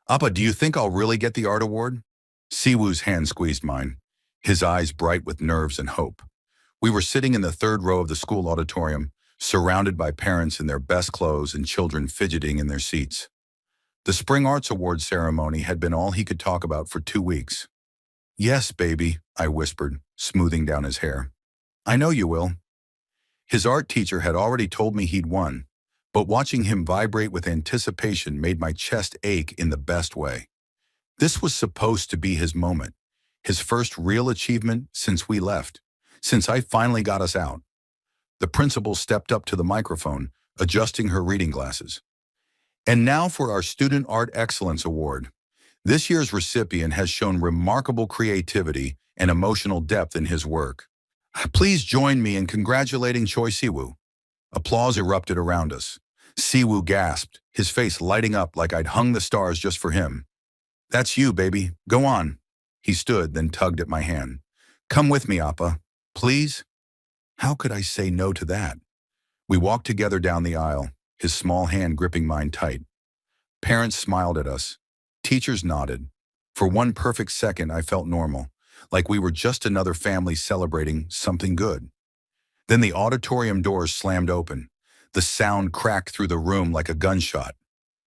Appa, do you think I'll really get the art award? Siwoo's hand squeezed mine, his eyes bright with nerves and hope. We were sitting in the third row of the school auditorium, surrounded by parents in their best clothes and children fidgeting in their seats. The Spring Arts Awards ceremony had been all he could talk about for 2 weeks. Yes, baby, I whispered, smoothing down his hair. I know you will. His art teacher had already told me he'd won, but watching him vibrate with anticipation made my chest ache in the best way. This was supposed to be his moment, his first real achievement since we left, since I finally got us out. The principal stepped up to the microphone, adjusting her reading glasses. And now for our Student Art Excellence Award. This year's recipient has shown remarkable creativity and emotional depth in his work. Please join me in congratulating Choi Siwoo. Applause erupted around us. Siwoo gasped, his face lighting up like I'd hung the stars just for him. That's you, baby. Go on. He stood, then tugged at my hand. Come with me, Appa. Please? How could I say no to that? We walked together down the aisle, his small hand gripping mine tight. Parents smiled at us. Teachers nodded. For one perfect second, I felt normal, like we were just another family celebrating something good. Then the auditorium doors slammed open. The sound cracked through the room like a gunshot.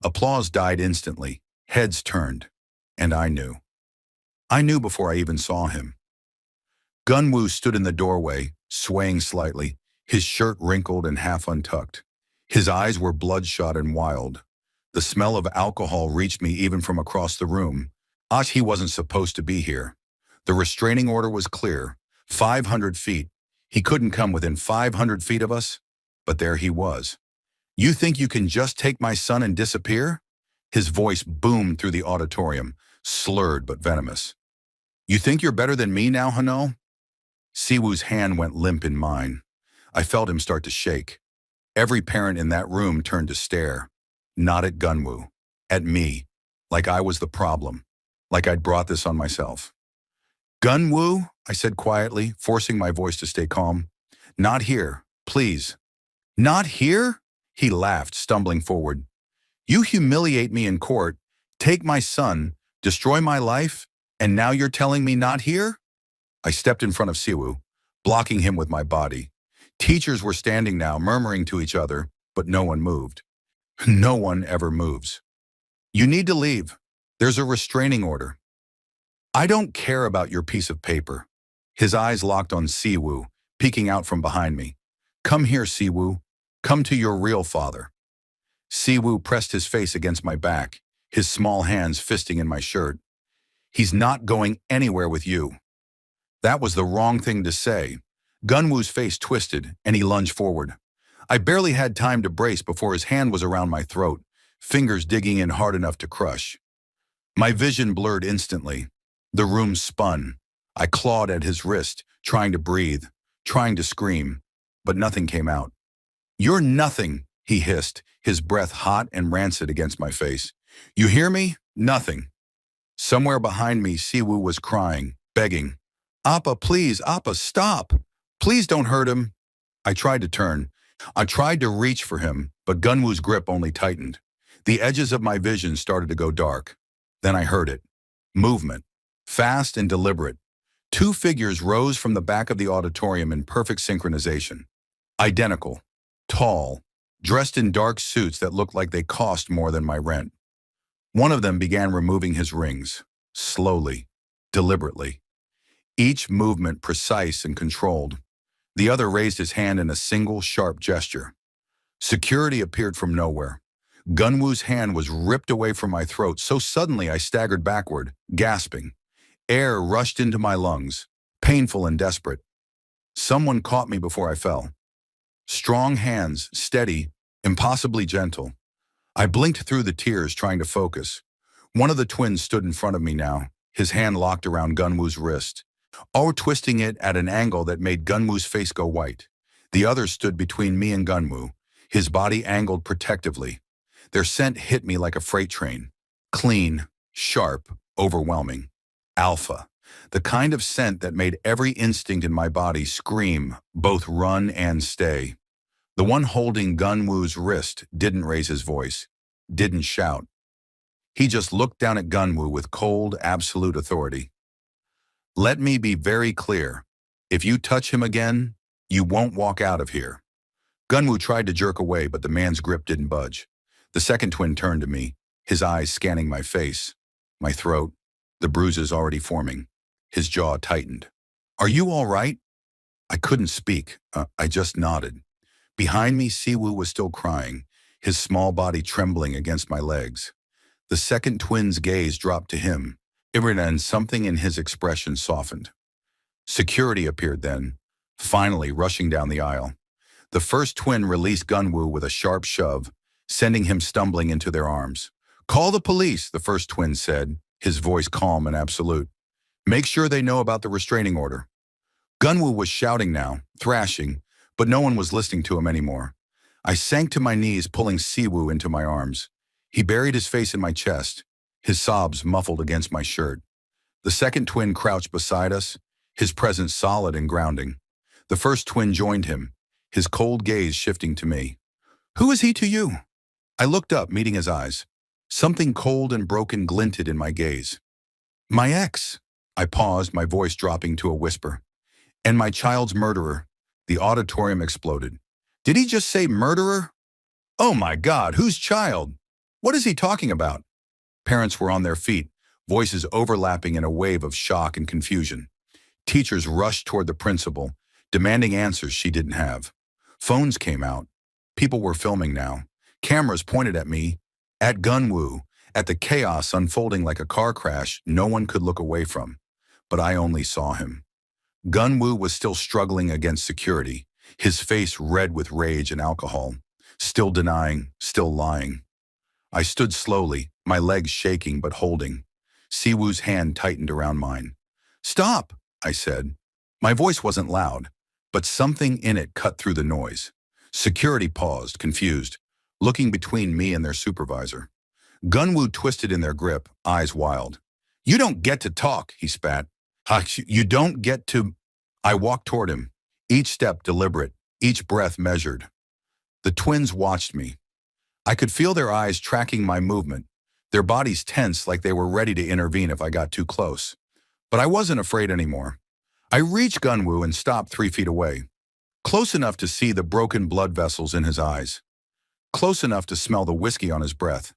Applause died instantly. Heads turned. And I knew. I knew before I even saw him. Gunwoo stood in the doorway, swaying slightly, his shirt wrinkled and half untucked. His eyes were bloodshot and wild. The smell of alcohol reached me even from across the room. He wasn't supposed to be here. The restraining order was clear. 500 feet. He couldn't come within 500 feet of us, but there he was. You think you can just take my son and disappear? His voice boomed through the auditorium, slurred but venomous. You think you're better than me now, Hano? Siwoo's hand went limp in mine. I felt him start to shake. Every parent in that room turned to stare. Not at Gunwoo. At me. Like I was the problem. Like I'd brought this on myself. Gunwoo, I said quietly, forcing my voice to stay calm. Not here, please. Not here? He laughed, stumbling forward. You humiliate me in court, take my son, destroy my life, and now you're telling me not here? I stepped in front of Siwoo, blocking him with my body. Teachers were standing now, murmuring to each other, but no one moved. No one ever moves. You need to leave. There's a restraining order. I don't care about your piece of paper. His eyes locked on Siwoo, peeking out from behind me. Come here, Siwoo. Come to your real father. Siwoo pressed his face against my back, his small hands fisting in my shirt. He's not going anywhere with you. That was the wrong thing to say. Gunwoo's face twisted, and he lunged forward. I barely had time to brace before his hand was around my throat, fingers digging in hard enough to crush. My vision blurred instantly. The room spun. I clawed at his wrist, trying to breathe, trying to scream, but nothing came out. You're nothing, he hissed, his breath hot and rancid against my face. You hear me? Nothing. Somewhere behind me, Siwoo was crying, begging. Appa, please, Appa, stop. Please don't hurt him. I tried to turn. I tried to reach for him, but Gunwoo's grip only tightened. The edges of my vision started to go dark. Then I heard it. Movement. Fast and deliberate. Two figures rose from the back of the auditorium in perfect synchronization. Identical. Tall. Dressed in dark suits that looked like they cost more than my rent. One of them began removing his rings. Slowly. Deliberately. Each movement precise and controlled. The other raised his hand in a single, sharp gesture. Security appeared from nowhere. Gunwoo's hand was ripped away from my throat so suddenly I staggered backward, gasping. Air rushed into my lungs, painful and desperate. Someone caught me before I fell. Strong hands, steady, impossibly gentle. I blinked through the tears, trying to focus. One of the twins stood in front of me now, his hand locked around Gunwoo's wrist, twisting it at an angle that made Gunwoo's face go white. The other stood between me and Gunwoo, his body angled protectively. Their scent hit me like a freight train. Clean, sharp, overwhelming. Alpha. The kind of scent that made every instinct in my body scream, both run and stay. The one holding Gunwoo's wrist didn't raise his voice, didn't shout. He just looked down at Gunwoo with cold, absolute authority. Let me be very clear. If you touch him again, you won't walk out of here. Gunwoo tried to jerk away, but the man's grip didn't budge. The second twin turned to me, his eyes scanning my face, my throat, the bruises already forming. His jaw tightened. Are you all right? I couldn't speak. I just nodded. Behind me, Siwoo was still crying, his small body trembling against my legs. The second twin's gaze dropped to him, and something in his expression softened. Security appeared then, finally rushing down the aisle. The first twin released Gunwoo with a sharp shove, sending him stumbling into their arms. Call the police, the first twin said, his voice calm and absolute. Make sure they know about the restraining order. Gunwoo was shouting now, thrashing, but no one was listening to him anymore. I sank to my knees, pulling Siwoo into my arms. He buried his face in my chest, his sobs muffled against my shirt. The second twin crouched beside us, his presence solid and grounding. The first twin joined him, his cold gaze shifting to me. Who is he to you? I looked up, meeting his eyes. Something cold and broken glinted in my gaze. My ex. I paused, my voice dropping to a whisper. And my child's murderer. The auditorium exploded. Did he just say murderer? Oh my God, whose child? What is he talking about? Parents were on their feet, voices overlapping in a wave of shock and confusion. Teachers rushed toward the principal, demanding answers she didn't have. Phones came out. People were filming now. Cameras pointed at me, at Gunwoo, at the chaos unfolding like a car crash no one could look away from. But I only saw him. Gunwoo was still struggling against security, his face red with rage and alcohol. Still denying, still lying. I stood slowly, my legs shaking but holding. Siwoo's hand tightened around mine. Stop, I said. My voice wasn't loud, but something in it cut through the noise. Security paused, confused, looking between me and their supervisor. Gunwoo twisted in their grip, eyes wild. You don't get to talk, he spat. You don't get to... I walked toward him, each step deliberate, each breath measured. The twins watched me. I could feel their eyes tracking my movement, their bodies tense like they were ready to intervene if I got too close. But I wasn't afraid anymore. I reached Gunwoo and stopped 3 feet away, close enough to see the broken blood vessels in his eyes, close enough to smell the whiskey on his breath.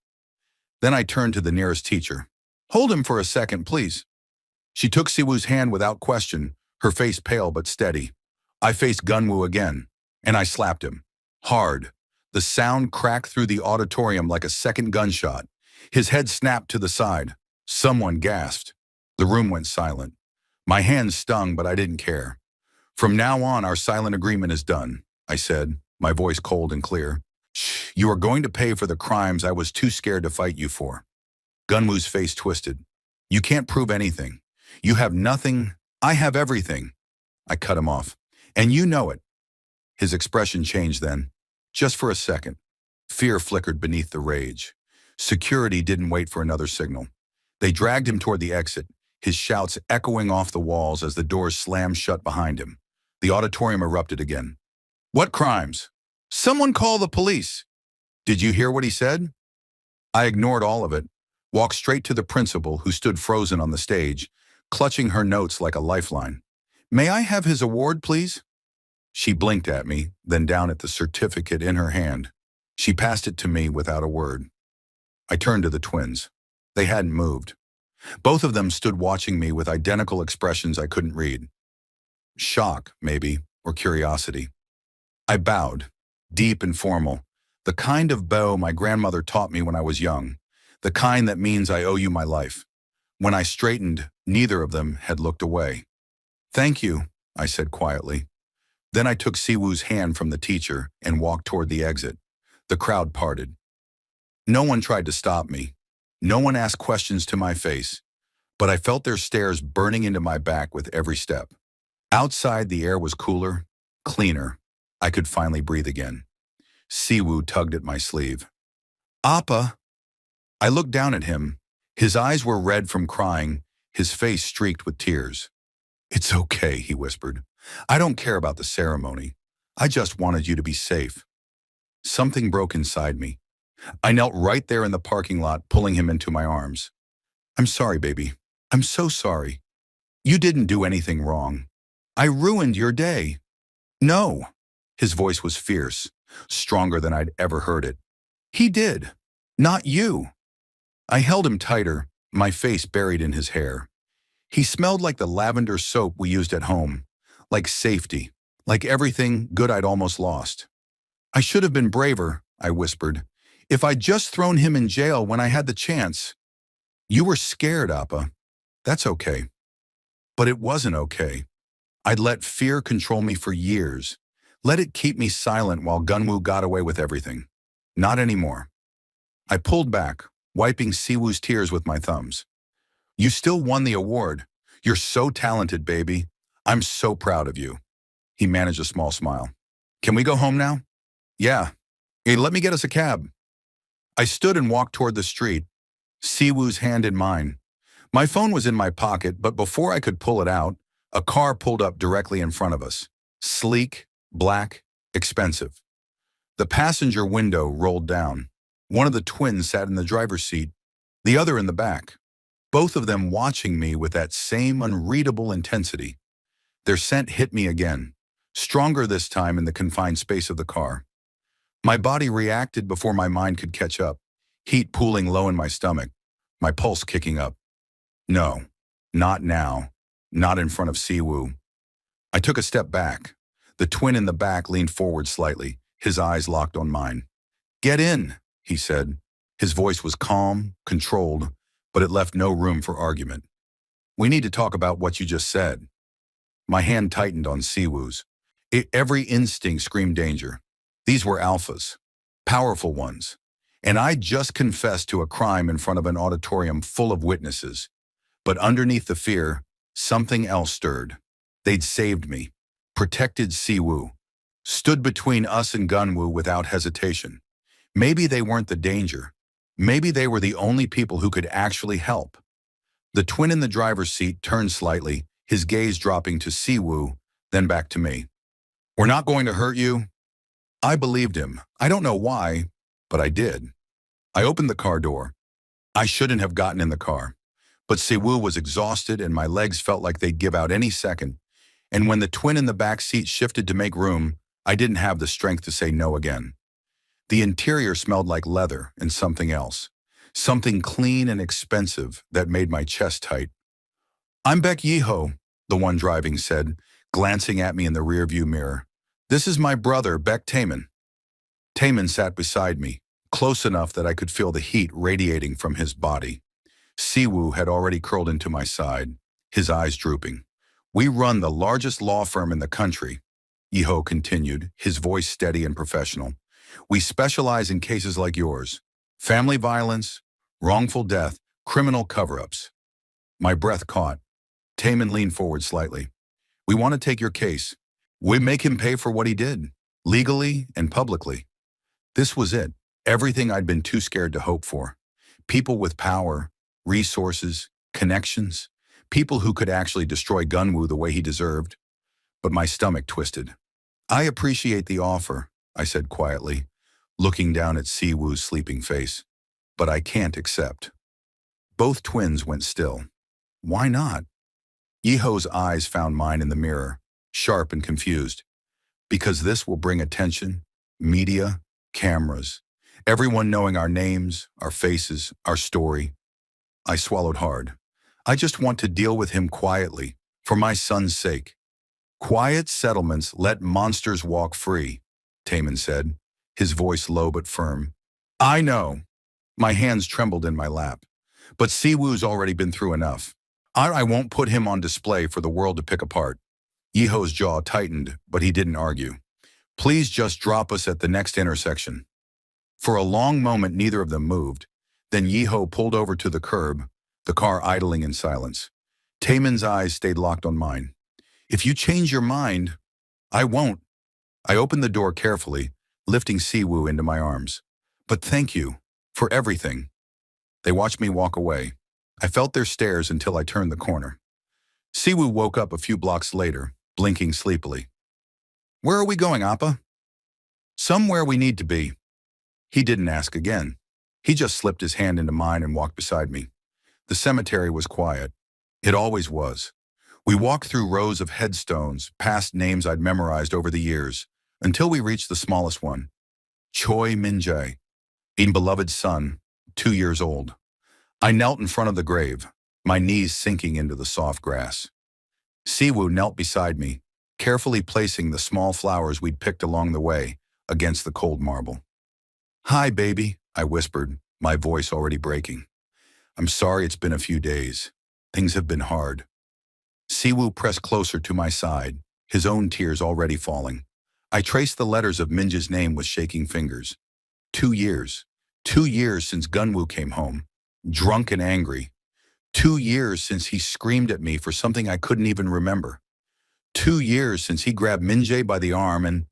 Then I turned to the nearest teacher. Hold him for a second, please. She took Siwoo's hand without question, her face pale but steady. I faced Gunwoo again, and I slapped him. Hard. The sound cracked through the auditorium like a second gunshot. His head snapped to the side. Someone gasped. The room went silent. My hands stung, but I didn't care. From now on, our silent agreement is done, I said, my voice cold and clear. Shh, you are going to pay for the crimes I was too scared to fight you for. Gunwoo's face twisted. You can't prove anything. You have nothing. I have everything. I cut him off. And you know it. His expression changed then. Just for a second. Fear flickered beneath the rage. Security didn't wait for another signal. They dragged him toward the exit, his shouts echoing off the walls as the doors slammed shut behind him. The auditorium erupted again. What crimes? Someone call the police. Did you hear what he said? I ignored all of it, walked straight to the principal who stood frozen on the stage, clutching her notes like a lifeline. May I have his award, please? She blinked at me, then down at the certificate in her hand. She passed it to me without a word. I turned to the twins. They hadn't moved. Both of them stood watching me with identical expressions I couldn't read. Shock, maybe, or curiosity. I bowed, deep and formal, the kind of bow my grandmother taught me when I was young, the kind that means I owe you my life. When I straightened, neither of them had looked away. Thank you, I said quietly. Then I took Siwoo's hand from the teacher and walked toward the exit. The crowd parted. No one tried to stop me. No one asked questions to my face, but I felt their stares burning into my back with every step. Outside, the air was cooler, cleaner. I could finally breathe again. Siwoo tugged at my sleeve. Appa! I looked down at him. His eyes were red from crying, his face streaked with tears. It's okay, he whispered. I don't care about the ceremony. I just wanted you to be safe. Something broke inside me. I knelt right there in the parking lot, pulling him into my arms. I'm sorry, baby. I'm so sorry. You didn't do anything wrong. I ruined your day. No. His voice was fierce, stronger than I'd ever heard it. He did. Not you. I held him tighter, my face buried in his hair. He smelled like the lavender soap we used at home, like safety, like everything good I'd almost lost. I should have been braver, I whispered. If I'd just thrown him in jail when I had the chance. You were scared, Appa. That's okay. But it wasn't okay. I'd let fear control me for years. Let it keep me silent while Gunwoo got away with everything. Not anymore. I pulled back, wiping Siwoo's tears with my thumbs. You still won the award. You're so talented, baby. I'm so proud of you. He managed a small smile. Can we go home now? Yeah. Hey, let me get us a cab. I stood and walked toward the street, Siwoo's hand in mine. My phone was in my pocket, but before I could pull it out, a car pulled up directly in front of us. Sleek, black, expensive. The passenger window rolled down. One of the twins sat in the driver's seat, the other in the back, both of them watching me with that same unreadable intensity. Their scent hit me again, stronger this time in the confined space of the car. My body reacted before my mind could catch up, heat pooling low in my stomach, my pulse kicking up. No, not now, not in front of Siwoo. I took a step back. The twin in the back leaned forward slightly, his eyes locked on mine. Get in, he said. His voice was calm, controlled, but it left no room for argument. We need to talk about what you just said. My hand tightened on Siwoo's. Every instinct screamed danger. These were alphas, powerful ones. And I just confessed to a crime in front of an auditorium full of witnesses. But underneath the fear, something else stirred. They'd saved me, protected Siwoo, stood between us and Gunwoo without hesitation. Maybe they weren't the danger. Maybe they were the only people who could actually help. The twin in the driver's seat turned slightly, his gaze dropping to Siwoo, then back to me. We're not going to hurt you. I believed him. I don't know why, but I did. I opened the car door. I shouldn't have gotten in the car. But Siwoo was exhausted and my legs felt like they'd give out any second. And when the twin in the back seat shifted to make room, I didn't have the strength to say no again. The interior smelled like leather and something else. Something clean and expensive that made my chest tight. I'm Baek Yeho, the one driving said, glancing at me in the rearview mirror. This is my brother, Baek Taemin. Taemin sat beside me, close enough that I could feel the heat radiating from his body. Siwoo had already curled into my side, his eyes drooping. We run the largest law firm in the country, Yeho continued, his voice steady and professional. We specialize in cases like yours. Family violence, wrongful death, criminal cover-ups. My breath caught. Taemin leaned forward slightly. We want to take your case. We make him pay for what he did, legally and publicly. This was it, everything I'd been too scared to hope for. People with power, resources, connections, people who could actually destroy Gunwoo the way he deserved. But my stomach twisted. I appreciate the offer, I said quietly, looking down at Siwoo's sleeping face. But I can't accept. Both twins went still. Why not? Yeho's eyes found mine in the mirror, sharp and confused. Because this will bring attention, media, cameras, everyone knowing our names, our faces, our story. I swallowed hard. I just want to deal with him quietly, for my son's sake. Quiet settlements let monsters walk free, Taemin said, his voice low but firm. I know. My hands trembled in my lap. But Siwoo's already been through enough. I won't put him on display for the world to pick apart. Yeho's jaw tightened, but he didn't argue. Please just drop us at the next intersection. For a long moment, neither of them moved. Then Yeho pulled over to the curb, the car idling in silence. Taemin's eyes stayed locked on mine. If you change your mind, I won't. I opened the door carefully, lifting Siwoo into my arms. But thank you for everything. They watched me walk away. I felt their stares until I turned the corner. Siwoo woke up a few blocks later, blinking sleepily. Where are we going, Appa? Somewhere we need to be. He didn't ask again. He just slipped his hand into mine and walked beside me. The cemetery was quiet. It always was. We walked through rows of headstones, past names I'd memorized over the years, until we reached the smallest one. Choi Min-jae, a beloved son, 2 years old. I knelt in front of the grave, my knees sinking into the soft grass. Siwoo knelt beside me, carefully placing the small flowers we'd picked along the way against the cold marble. "Hi, baby," I whispered, my voice already breaking. "I'm sorry it's been a few days. Things have been hard." Siwoo pressed closer to my side, his own tears already falling. I traced the letters of Minja's name with shaking fingers. 2 years. 2 years since Gunwoo came home, drunk and angry. 2 years since he screamed at me for something I couldn't even remember. 2 years since he grabbed Minjae by the arm and...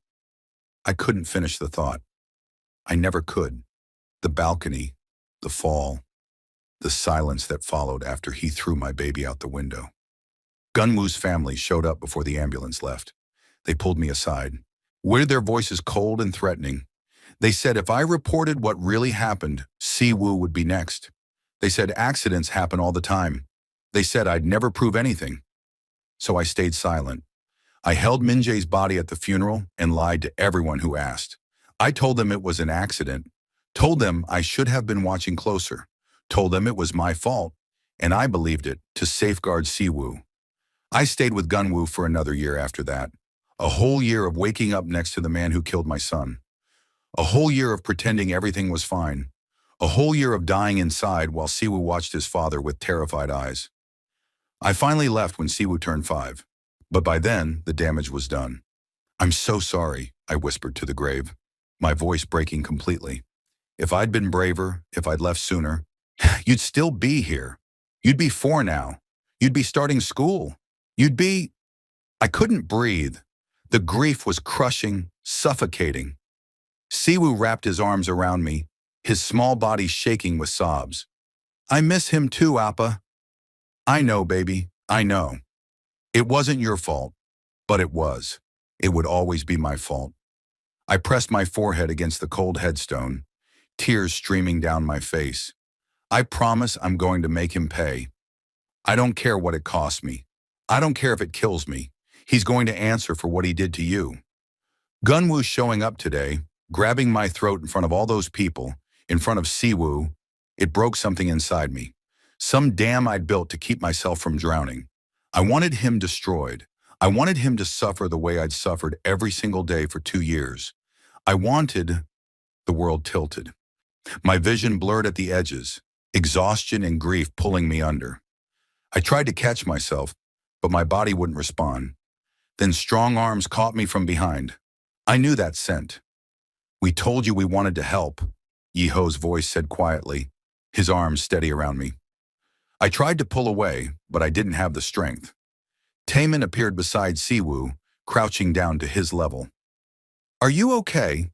I couldn't finish the thought. I never could. The balcony, the fall, the silence that followed after he threw my baby out the window. Gunwoo's family showed up before the ambulance left. They pulled me aside. With their voices cold and threatening, they said if I reported what really happened, Siwoo would be next. They said accidents happen all the time. They said I'd never prove anything. So I stayed silent. I held Minjae's body at the funeral and lied to everyone who asked. I told them it was an accident, told them I should have been watching closer, told them it was my fault, and I believed it to safeguard Siwoo. I stayed with Gunwoo for another year after that. A whole year of waking up next to the man who killed my son. A whole year of pretending everything was fine. A whole year of dying inside while Siwoo watched his father with terrified eyes. I finally left when Siwoo turned 5. But by then, the damage was done. "I'm so sorry," I whispered to the grave, my voice breaking completely. "If I'd been braver, if I'd left sooner, you'd still be here. You'd be 4 now. You'd be starting school. You'd be..." I couldn't breathe. The grief was crushing, suffocating. Siwoo wrapped his arms around me, his small body shaking with sobs. "I miss him too, Appa." "I know, baby, I know. It wasn't your fault, but it was. It would always be my fault." I pressed my forehead against the cold headstone, tears streaming down my face. "I promise I'm going to make him pay. I don't care what it costs me. I don't care if it kills me. He's going to answer for what he did to you." Gunwoo showing up today, grabbing my throat in front of all those people, in front of Siwoo, it broke something inside me. Some dam I'd built to keep myself from drowning. I wanted him destroyed. I wanted him to suffer the way I'd suffered every single day for 2 years. I wanted... The world tilted. My vision blurred at the edges, exhaustion and grief pulling me under. I tried to catch myself, but my body wouldn't respond. Then strong arms caught me from behind. I knew that scent. "We told you we wanted to help," Yeho's voice said quietly, his arms steady around me. I tried to pull away, but I didn't have the strength. Taemin appeared beside Siwoo, crouching down to his level. "Are you okay?"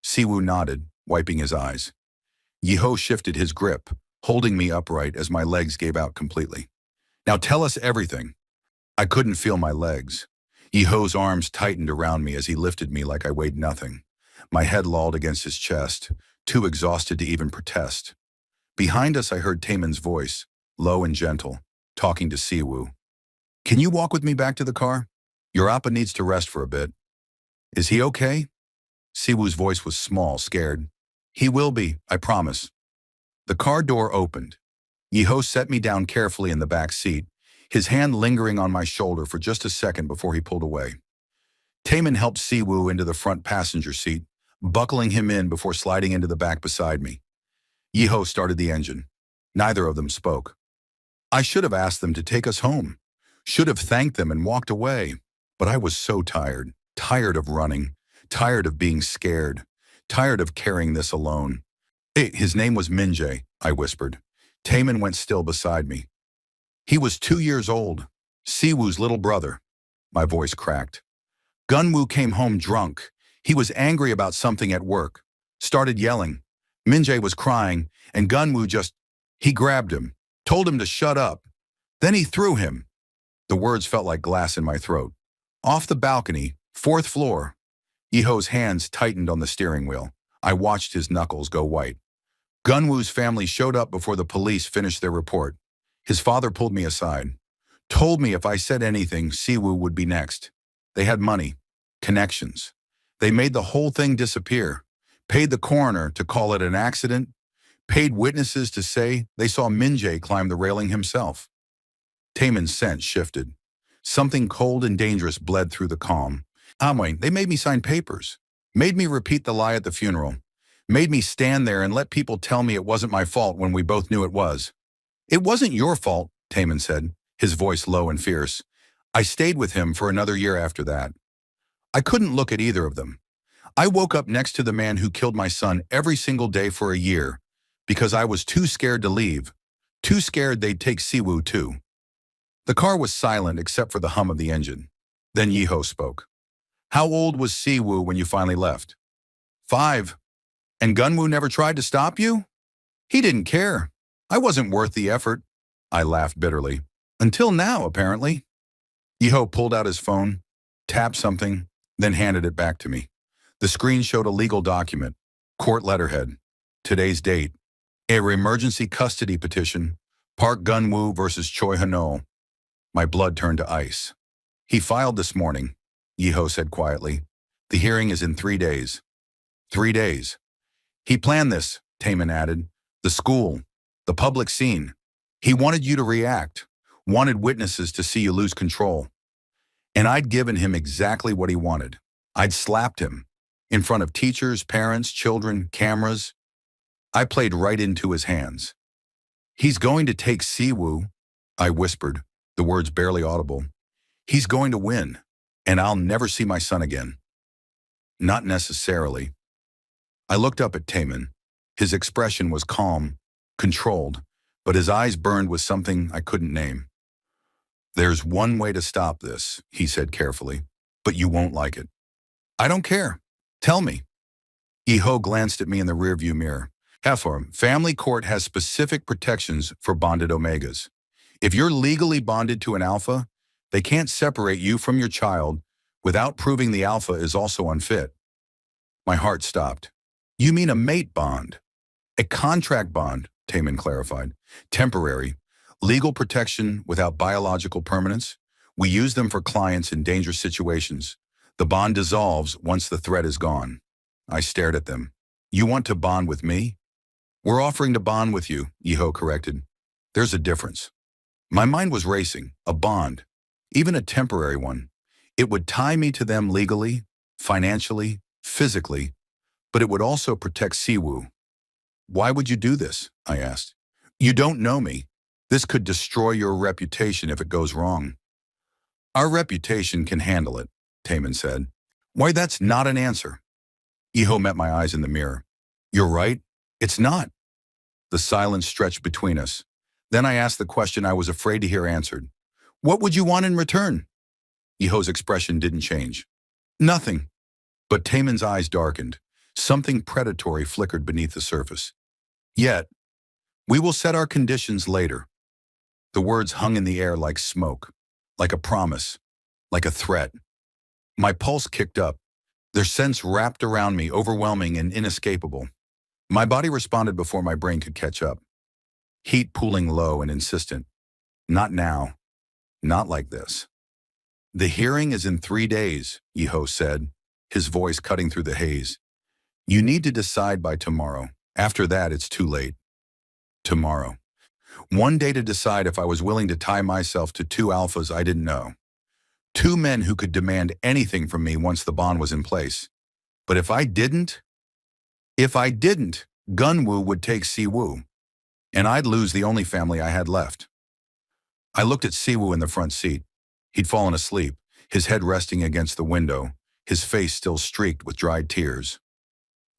Siwoo nodded, wiping his eyes. Yeho shifted his grip, holding me upright as my legs gave out completely. "Now tell us everything." I couldn't feel my legs. Yeho's arms tightened around me as he lifted me like I weighed nothing. My head lolled against his chest, too exhausted to even protest. Behind us I heard Taemin's voice, low and gentle, talking to Siwoo. "Can you walk with me back to the car? Your Appa needs to rest for a bit." "Is he okay?" Siwoo's voice was small, scared. "He will be, I promise." The car door opened. Yeho set me down carefully in the back seat, his hand lingering on my shoulder for just a second before he pulled away. Taemin helped Siwoo into the front passenger seat, buckling him in before sliding into the back beside me. Yeho started the engine. Neither of them spoke. I should have asked them to take us home. Should have thanked them and walked away. But I was so tired, tired of running, tired of being scared, tired of carrying this alone. His name was Minjae, I whispered. Taemin went still beside me. He was 2 years old, Siwoo's little brother. My voice cracked. Gunwoo came home drunk. He was angry about something at work. Started yelling. Minjae was crying, and Gunwoo he grabbed him, told him to shut up. Then he threw him. The words felt like glass in my throat. Off the balcony, 4th floor. Yeho's hands tightened on the steering wheel. I watched his knuckles go white. Gunwoo's family showed up before the police finished their report. His father pulled me aside, told me if I said anything, Siwoo would be next. They had money, connections. They made the whole thing disappear, paid the coroner to call it an accident, paid witnesses to say they saw Minjae climb the railing himself. Taemin's scent shifted. Something cold and dangerous bled through the calm. They made me sign papers, made me repeat the lie at the funeral, made me stand there and let people tell me it wasn't my fault when we both knew it was. It wasn't your fault, Taemin said, his voice low and fierce. I stayed with him for another year after that. I couldn't look at either of them. I woke up next to the man who killed my son every single day for a year because I was too scared to leave, too scared they'd take Siwoo too. The car was silent except for the hum of the engine. Then Yeho spoke. How old was Siwoo when you finally left? 5. And Gunwoo never tried to stop you? He didn't care. I wasn't worth the effort. I laughed bitterly. Until now, apparently. Yeho pulled out his phone, tapped something, then handed it back to me. The screen showed a legal document, court letterhead, today's date, a emergency custody petition, Park Gunwoo versus Choi Hano. My blood turned to ice. He filed this morning, Yeho said quietly. The hearing is in 3 days. 3 days. He planned this, Taemin added. The school, the public scene. He wanted you to react, wanted witnesses to see you lose control. And I'd given him exactly what he wanted. I'd slapped him, in front of teachers, parents, children, cameras. I played right into his hands. He's going to take Siwoo, I whispered, the words barely audible. He's going to win, and I'll never see my son again. Not necessarily. I looked up at Taemin. His expression was calm, controlled, but his eyes burned with something I couldn't name. There's one way to stop this, he said carefully, but you won't like it. I don't care. Tell me. Yeho glanced at me in the rearview mirror. Heifer, family court has specific protections for bonded omegas. If you're legally bonded to an alpha, they can't separate you from your child without proving the alpha is also unfit. My heart stopped. You mean a mate bond? A contract bond, Taemin clarified. Temporary. Legal protection without biological permanence. We use them for clients in dangerous situations. The bond dissolves once the threat is gone. I stared at them. You want to bond with me? We're offering to bond with you, Yeho corrected. There's a difference. My mind was racing. A bond, even a temporary one. It would tie me to them legally, financially, physically, but it would also protect Siwoo. Why would you do this? I asked. You don't know me. This could destroy your reputation if it goes wrong. Our reputation can handle it, Taemin said. Why, that's not an answer. Yeho met my eyes in the mirror. You're right. It's not. The silence stretched between us. Then I asked the question I was afraid to hear answered. What would you want in return? Yeho's expression didn't change. Nothing. But Taemin's eyes darkened. Something predatory flickered beneath the surface. Yet, we will set our conditions later. The words hung in the air like smoke, like a promise, like a threat. My pulse kicked up, their sense wrapped around me, overwhelming and inescapable. My body responded before my brain could catch up. Heat pooling low and insistent. Not now. Not like this. The hearing is in 3 days, Yeho said, his voice cutting through the haze. You need to decide by tomorrow. After that, it's too late. Tomorrow. One day to decide if I was willing to tie myself to 2 alphas I didn't know. 2 men who could demand anything from me once the bond was in place. But if I didn't, Gunwoo would take Siwoo, and I'd lose the only family I had left. I looked at Siwoo in the front seat. He'd fallen asleep, his head resting against the window, his face still streaked with dried tears.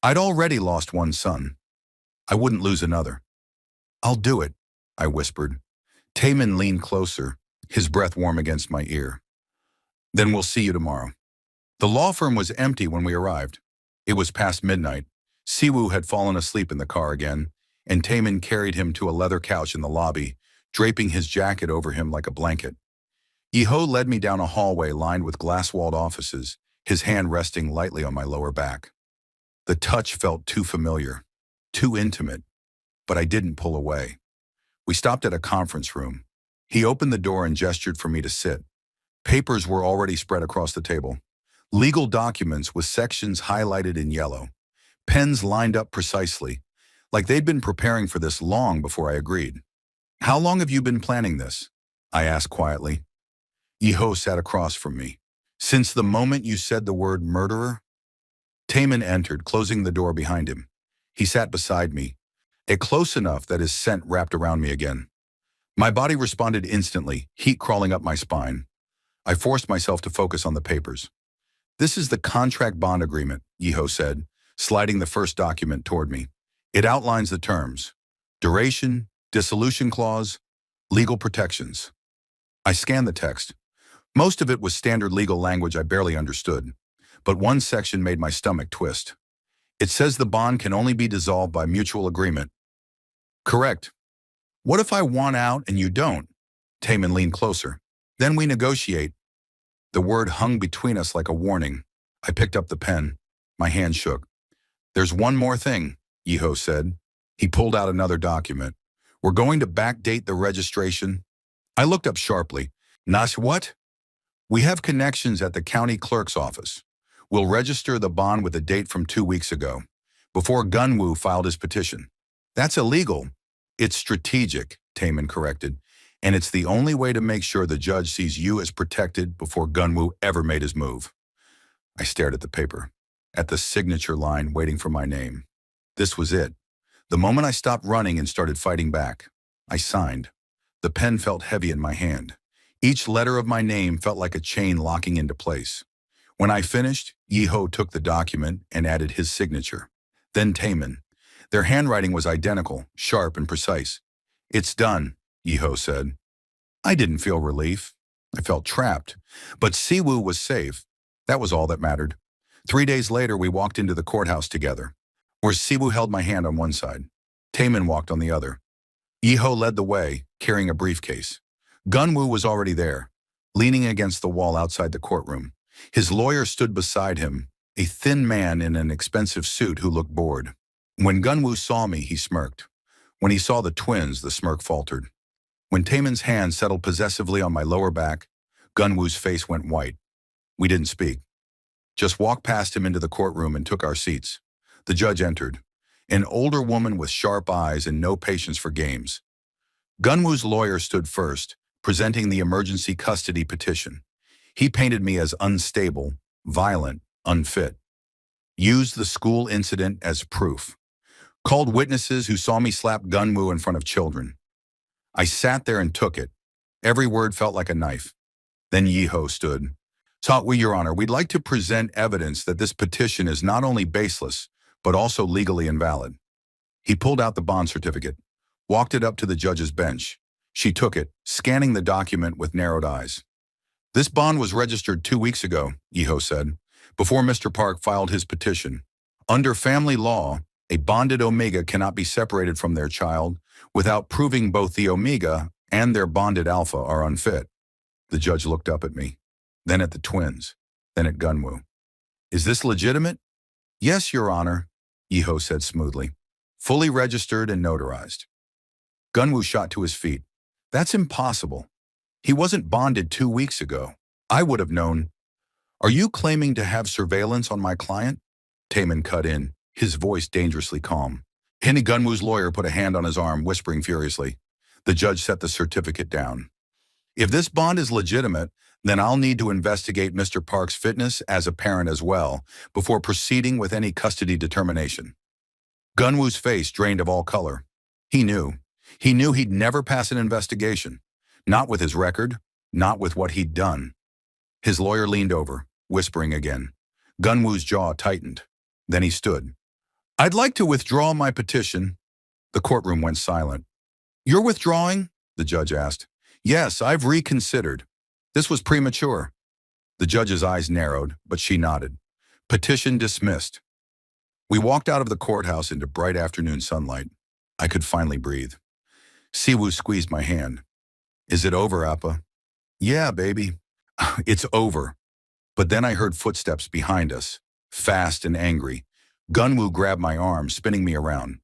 I'd already lost 1 son. I wouldn't lose another. I'll do it, I whispered. Taemin leaned closer, his breath warm against my ear. Then we'll see you tomorrow. The law firm was empty when we arrived. It was past midnight. Siwoo had fallen asleep in the car again, and Taemin carried him to a leather couch in the lobby, draping his jacket over him like a blanket. Yeho led me down a hallway lined with glass-walled offices, his hand resting lightly on my lower back. The touch felt too familiar, too intimate, but I didn't pull away. We stopped at a conference room. He opened the door and gestured for me to sit. Papers were already spread across the table. Legal documents with sections highlighted in yellow. Pens lined up precisely, like they'd been preparing for this long before I agreed. "How long have you been planning this?" I asked quietly. Yeho sat across from me. "Since the moment you said the word murderer?" Taman entered, closing the door behind him. He sat beside me, close enough that his scent wrapped around me again. My body responded instantly, heat crawling up my spine. I forced myself to focus on the papers. "This is the contract bond agreement," Yeho said, sliding the first document toward me. "It outlines the terms: duration, dissolution clause, legal protections." I scanned the text. Most of it was standard legal language I barely understood, but one section made my stomach twist. "It says the bond can only be dissolved by mutual agreement." "Correct. What if I want out and you don't?" Taman leaned closer. "Then we negotiate." The word hung between us like a warning. I picked up the pen. My hand shook. "There's one more thing," Yeho said. He pulled out another document. "We're going to backdate the registration." I looked up sharply. "Nas what?" "We have connections at the county clerk's office. We'll register the bond with a date from 2 weeks ago, before Gunwoo filed his petition." "That's illegal." "It's strategic," Taman corrected, "and it's the only way to make sure the judge sees you as protected before Gunwoo ever made his move." I stared at the paper, at the signature line waiting for my name. This was it. The moment I stopped running and started fighting back, I signed. The pen felt heavy in my hand. Each letter of my name felt like a chain locking into place. When I finished, Yeho took the document and added his signature. Then Taman. Their handwriting was identical, sharp and precise. "It's done," Yeho said. I didn't feel relief. I felt trapped. But Siwoo was safe. That was all that mattered. 3 days later, we walked into the courthouse together, where Siwoo held my hand on one side. Taman walked on the other. Yeho led the way, carrying a briefcase. Gunwoo was already there, leaning against the wall outside the courtroom. His lawyer stood beside him, a thin man in an expensive suit who looked bored. When Gunwoo saw me, he smirked. When he saw the twins, the smirk faltered. When Taman's hand settled possessively on my lower back, Gunwoo's face went white. We didn't speak. Just walked past him into the courtroom and took our seats. The judge entered, an older woman with sharp eyes and no patience for games. Gunwoo's lawyer stood first, presenting the emergency custody petition. He painted me as unstable, violent, unfit. Used the school incident as proof. Called witnesses who saw me slap Gunwoo in front of children. I sat there and took it. Every word felt like a knife. Then Yeho stood. Your Honor, we'd like to present evidence that this petition is not only baseless, but also legally invalid." He pulled out the bond certificate, walked it up to the judge's bench. She took it, scanning the document with narrowed eyes. "This bond was registered 2 weeks ago," Yeho said, "before Mr. Park filed his petition. Under family law, a bonded omega cannot be separated from their child without proving both the omega and their bonded alpha are unfit." The judge looked up at me, then at the twins, then at Gunwoo. "Is this legitimate?" "Yes, Your Honor," Yeho said smoothly. "Fully registered and notarized." Gunwoo shot to his feet. "That's impossible. He wasn't bonded 2 weeks ago. I would have known." "Are you claiming to have surveillance on my client?" Taman cut in, his voice dangerously calm. Henny Gunwoo's lawyer put a hand on his arm, whispering furiously. The judge set the certificate down. "If this bond is legitimate, then I'll need to investigate Mr. Park's fitness as a parent as well before proceeding with any custody determination." Gunwoo's face drained of all color. He knew. He knew he'd never pass an investigation. Not with his record, not with what he'd done. His lawyer leaned over, whispering again. Gunwoo's jaw tightened. Then he stood. "I'd like to withdraw my petition." The courtroom went silent. "You're withdrawing?" the judge asked. "Yes, I've reconsidered. This was premature." The judge's eyes narrowed, but she nodded. "Petition dismissed." We walked out of the courthouse into bright afternoon sunlight. I could finally breathe. Siwoo squeezed my hand. "Is it over, Appa?" "Yeah, baby." "It's over." But then I heard footsteps behind us, fast and angry. Gunwoo grabbed my arm, spinning me around.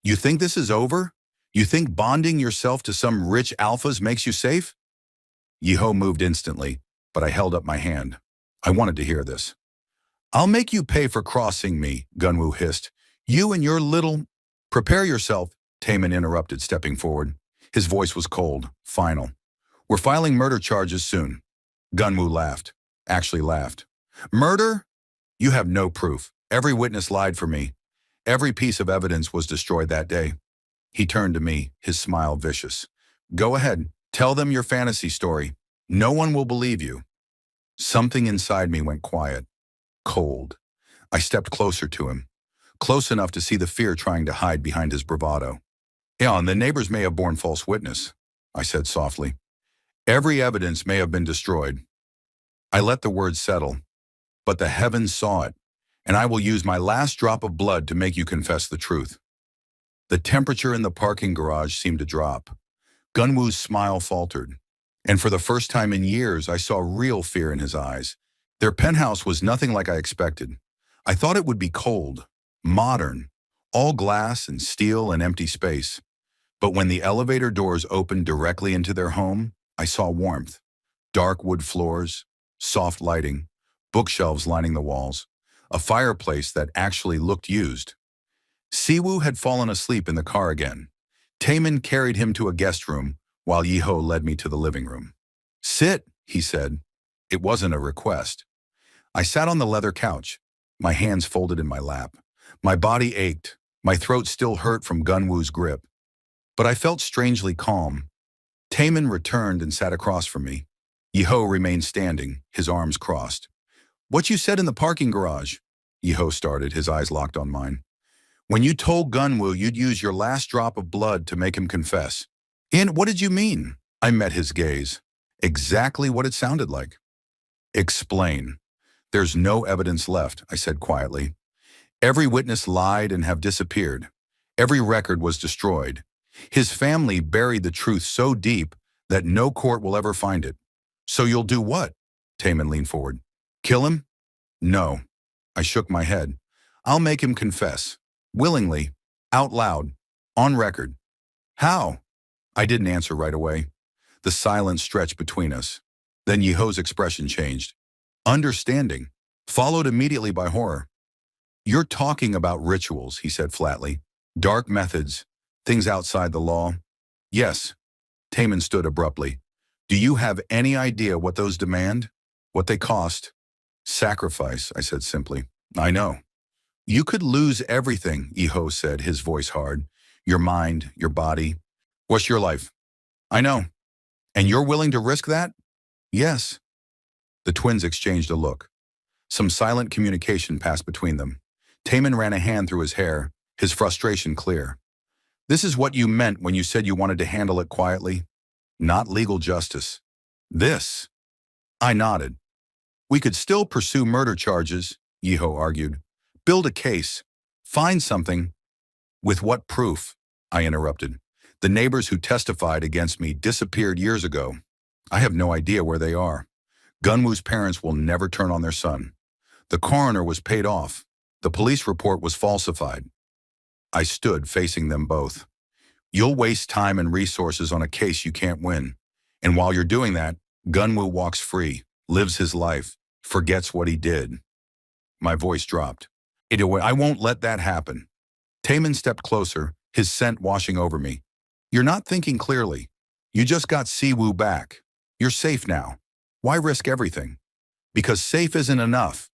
You think this is over? You think bonding yourself to some rich alphas makes you safe? Yeho moved instantly, but I held up my hand. I wanted to hear this. I'll make you pay for crossing me, Gunwoo hissed. You and your little... Prepare yourself, Taemin interrupted, stepping forward. His voice was cold, final. We're filing murder charges soon. Gunwoo laughed. Actually laughed. Murder? You have no proof. Every witness lied for me. Every piece of evidence was destroyed that day. He turned to me, his smile vicious. Go ahead, tell them your fantasy story. No one will believe you. Something inside me went quiet, cold. I stepped closer to him, close enough to see the fear trying to hide behind his bravado. Yeah, and the neighbors may have borne false witness, I said softly. Every evidence may have been destroyed. I let the words settle, but the heavens saw it, and I will use my last drop of blood to make you confess the truth. The temperature in the parking garage seemed to drop. Gunwoo's smile faltered, and for the first time in years, I saw real fear in his eyes. Their penthouse was nothing like I expected. I thought it would be cold, modern, all glass and steel and empty space. But when the elevator doors opened directly into their home, I saw warmth. Dark wood floors, soft lighting, bookshelves lining the walls, a fireplace that actually looked used. Siwoo had fallen asleep in the car again. Taemin carried him to a guest room, while Yeho led me to the living room. Sit, he said. It wasn't a request. I sat on the leather couch, my hands folded in my lap. My body ached, my throat still hurt from Gunwoo's grip. But I felt strangely calm. Taemin returned and sat across from me. Yeho remained standing, his arms crossed. What you said in the parking garage, Yeho started, his eyes locked on mine. When you told Gunwoo you'd use your last drop of blood to make him confess. And what did you mean? I met his gaze. Exactly what it sounded like. Explain. There's no evidence left, I said quietly. Every witness lied and have disappeared. Every record was destroyed. His family buried the truth so deep that no court will ever find it. So you'll do what? Taemin leaned forward. Kill him? No. I shook my head. I'll make him confess. Willingly. Out loud. On record. How? I didn't answer right away. The silence stretched between us. Then Yeho's expression changed. Understanding, followed immediately by horror. You're talking about rituals, he said flatly. Dark methods, things outside the law. Yes. Taemin stood abruptly. Do you have any idea what those demand? What they cost? Sacrifice, I said simply. I know. You could lose everything, Yeho said, his voice hard. Your mind, your body. What's your life? I know. And you're willing to risk that? Yes. The twins exchanged a look. Some silent communication passed between them. Taemin ran a hand through his hair, his frustration clear. This is what you meant when you said you wanted to handle it quietly? Not legal justice. This. I nodded. We could still pursue murder charges, Yeho argued. Build a case. Find something. With what proof? I interrupted. The neighbors who testified against me disappeared years ago. I have no idea where they are. Gunwoo's parents will never turn on their son. The coroner was paid off. The police report was falsified. I stood facing them both. You'll waste time and resources on a case you can't win. And while you're doing that, Gunwoo walks free, lives his life, forgets what he did. My voice dropped. I won't let that happen. Taemin stepped closer, his scent washing over me. You're not thinking clearly. You just got Siwoo back. You're safe now. Why risk everything? Because safe isn't enough.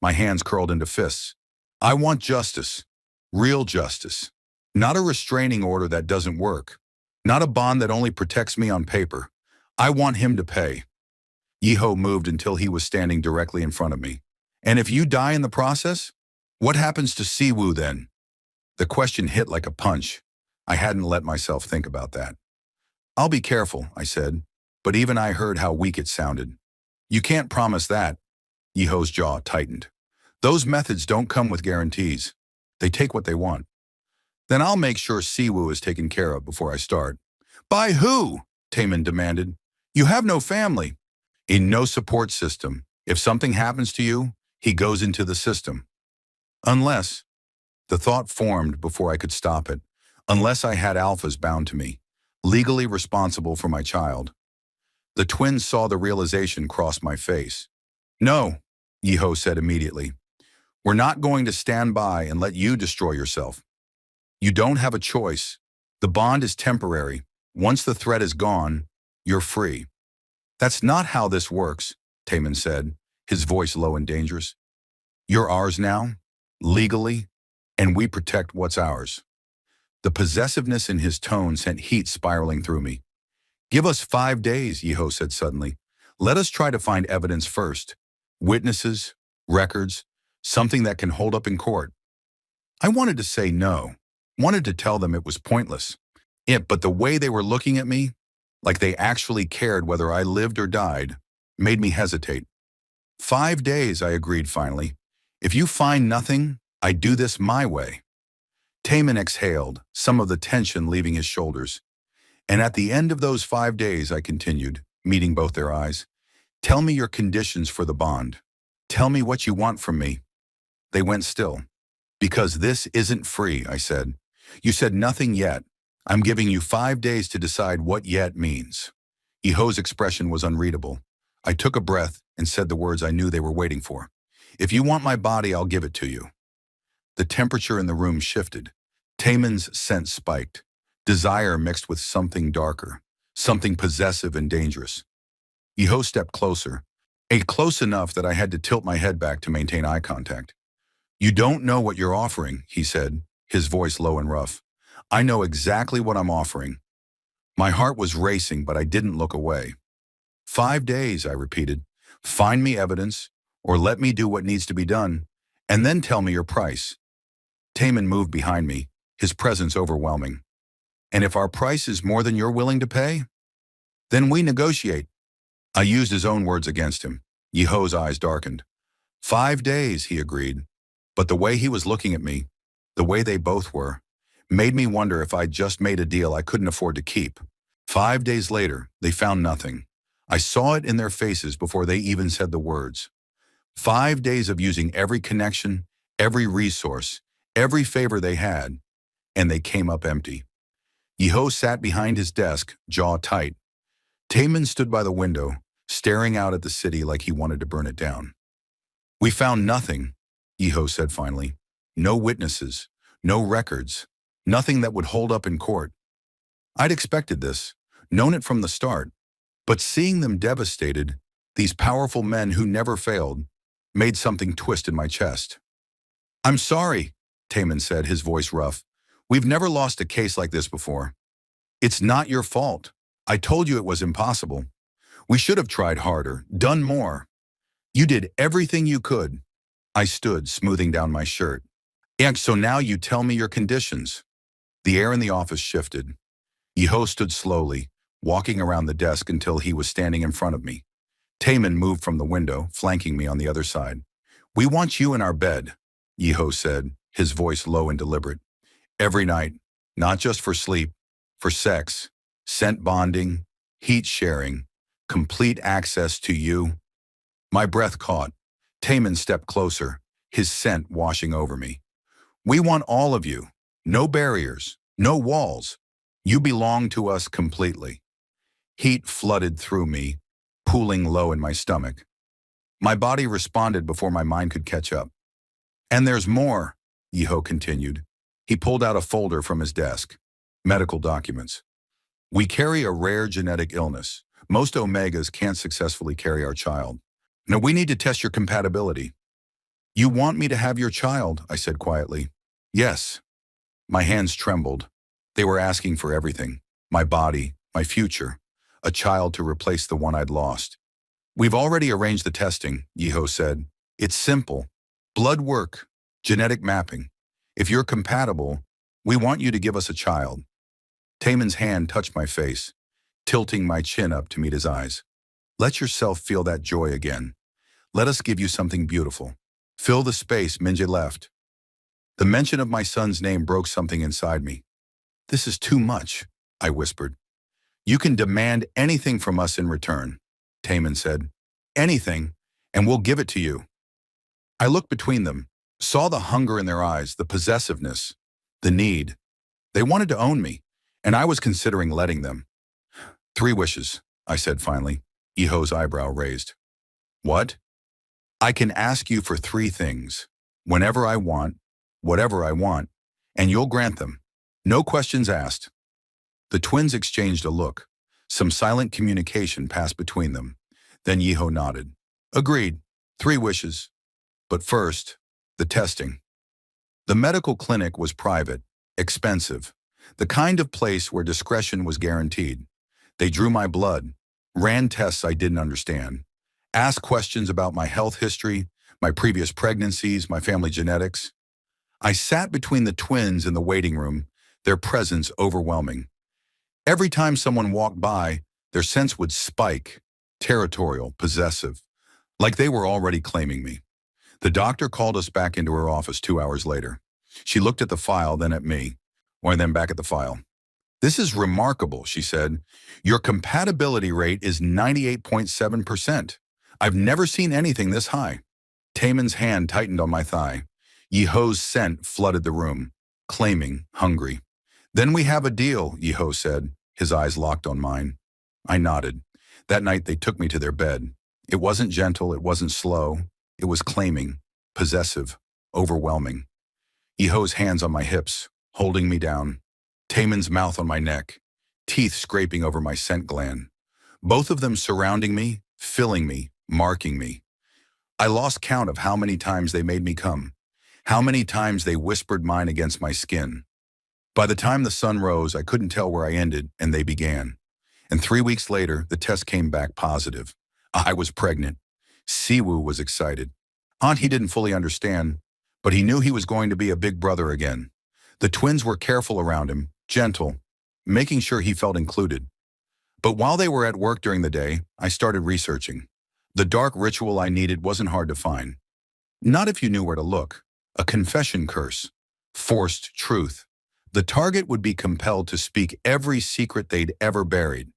My hands curled into fists. I want justice. Real justice. Not a restraining order that doesn't work. Not a bond that only protects me on paper. I want him to pay. Yeho moved until he was standing directly in front of me. And if you die in the process, what happens to Siwoo then? The question hit like a punch. I hadn't let myself think about that. I'll be careful, I said, but even I heard how weak it sounded. You can't promise that. Yeho's jaw tightened. Those methods don't come with guarantees. They take what they want. Then I'll make sure Siwoo is taken care of before I start. By who? Taemin demanded. You have no family. In no support system. If something happens to you, he goes into the system. Unless, the thought formed before I could stop it, unless I had alphas bound to me, legally responsible for my child. The twins saw the realization cross my face. No, Yeho said immediately. We're not going to stand by and let you destroy yourself. You don't have a choice. The bond is temporary. Once the threat is gone, you're free. That's not how this works, Taman said, his voice low and dangerous. You're ours now, legally, and we protect what's ours. The possessiveness in his tone sent heat spiraling through me. Give us 5 days, Yeho said suddenly. Let us try to find evidence first. Witnesses, records, something that can hold up in court. I wanted to say no, wanted to tell them it was pointless. But the way they were looking at me, like they actually cared whether I lived or died, made me hesitate. 5 days, I agreed finally. If you find nothing, I do this my way. Taman exhaled, some of the tension leaving his shoulders. And at the end of those 5 days, I continued, meeting both their eyes. Tell me your conditions for the bond. Tell me what you want from me. They went still. Because this isn't free, I said. You said nothing yet. I'm giving you 5 days to decide what yet means. Yeho's expression was unreadable. I took a breath and said the words I knew they were waiting for. If you want my body, I'll give it to you. The temperature in the room shifted. Taman's scent spiked. Desire mixed with something darker, something possessive and dangerous. Yeho stepped closer, close enough that I had to tilt my head back to maintain eye contact. You don't know what you're offering, he said, his voice low and rough. I know exactly what I'm offering. My heart was racing, but I didn't look away. 5 days, I repeated. Find me evidence, or let me do what needs to be done, and then tell me your price. Taman moved behind me, his presence overwhelming. And if our price is more than you're willing to pay, then we negotiate. I used his own words against him. Yeho's eyes darkened. 5 days, he agreed. But the way he was looking at me, the way they both were, made me wonder if I'd just made a deal I couldn't afford to keep. 5 days later, they found nothing. I saw it in their faces before they even said the words. 5 days of using every connection, every resource, every favor they had, and they came up empty. Yeho sat behind his desk, jaw tight. Taman stood by the window, staring out at the city like he wanted to burn it down. We found nothing, Yeho said finally. No witnesses, no records, nothing that would hold up in court. I'd expected this, known it from the start, but seeing them devastated, these powerful men who never failed, made something twist in my chest. I'm sorry, Taman said, his voice rough. We've never lost a case like this before. It's not your fault. I told you it was impossible. We should have tried harder, done more. You did everything you could. I stood, smoothing down my shirt. So now you tell me your conditions. The air in the office shifted. Yeho stood slowly, walking around the desk until he was standing in front of me. Taman moved from the window, flanking me on the other side. We want you in our bed, Yeho said, his voice low and deliberate. Every night, not just for sleep, for sex, scent bonding, heat sharing, complete access to you. My breath caught. Taman stepped closer, his scent washing over me. We want all of you. No barriers, no walls. You belong to us completely. Heat flooded through me, pooling low in my stomach. My body responded before my mind could catch up. And there's more, Yeho continued. He pulled out a folder from his desk. Medical documents. We carry a rare genetic illness. Most omegas can't successfully carry our child. Now we need to test your compatibility. You want me to have your child, I said quietly. Yes. My hands trembled. They were asking for everything. My body, my future. A child to replace the one I'd lost. We've already arranged the testing, Yeho said. It's simple. Blood work, genetic mapping. If you're compatible, we want you to give us a child. Taman's hand touched my face, tilting my chin up to meet his eyes. Let yourself feel that joy again. Let us give you something beautiful. Fill the space Minje left. The mention of my son's name broke something inside me. This is too much, I whispered. You can demand anything from us in return, Taman said. Anything, and we'll give it to you. I looked between them. Saw the hunger in their eyes, the possessiveness, the need. They wanted to own me, and I was considering letting them. 3 wishes, I said finally. Iho's eyebrow raised. What? I can ask you for 3 things. Whenever I want, whatever I want, and you'll grant them. No questions asked. The twins exchanged a look. Some silent communication passed between them. Then Iho nodded. Agreed. 3 wishes. But first, the testing. The medical clinic was private, expensive, the kind of place where discretion was guaranteed. They drew my blood, ran tests I didn't understand, asked questions about my health history, my previous pregnancies, my family genetics. I sat between the twins in the waiting room, their presence overwhelming. Every time someone walked by, their sense would spike, territorial, possessive, like they were already claiming me. The doctor called us back into her office 2 hours later. She looked at the file, then at me, and then back at the file. This is remarkable, she said. Your compatibility rate is 98.7%. I've never seen anything this high. Taemin's hand tightened on my thigh. Yeho's scent flooded the room, claiming, hungry. Then we have a deal, Yeho said, his eyes locked on mine. I nodded. That night they took me to their bed. It wasn't gentle, it wasn't slow. It was claiming, possessive, overwhelming. Yeho's hands on my hips, holding me down. Taemin's mouth on my neck, teeth scraping over my scent gland. Both of them surrounding me, filling me, marking me. I lost count of how many times they made me come, how many times they whispered mine against my skin. By the time the sun rose, I couldn't tell where I ended and they began. And 3 weeks later, the test came back positive. I was pregnant. Siwoo was excited. He didn't fully understand, but he knew he was going to be a big brother again. The twins were careful around him, gentle, making sure he felt included. But while they were at work during the day, I started researching. The dark ritual I needed wasn't hard to find. Not if you knew where to look. A confession curse. Forced truth. The target would be compelled to speak every secret they'd ever buried.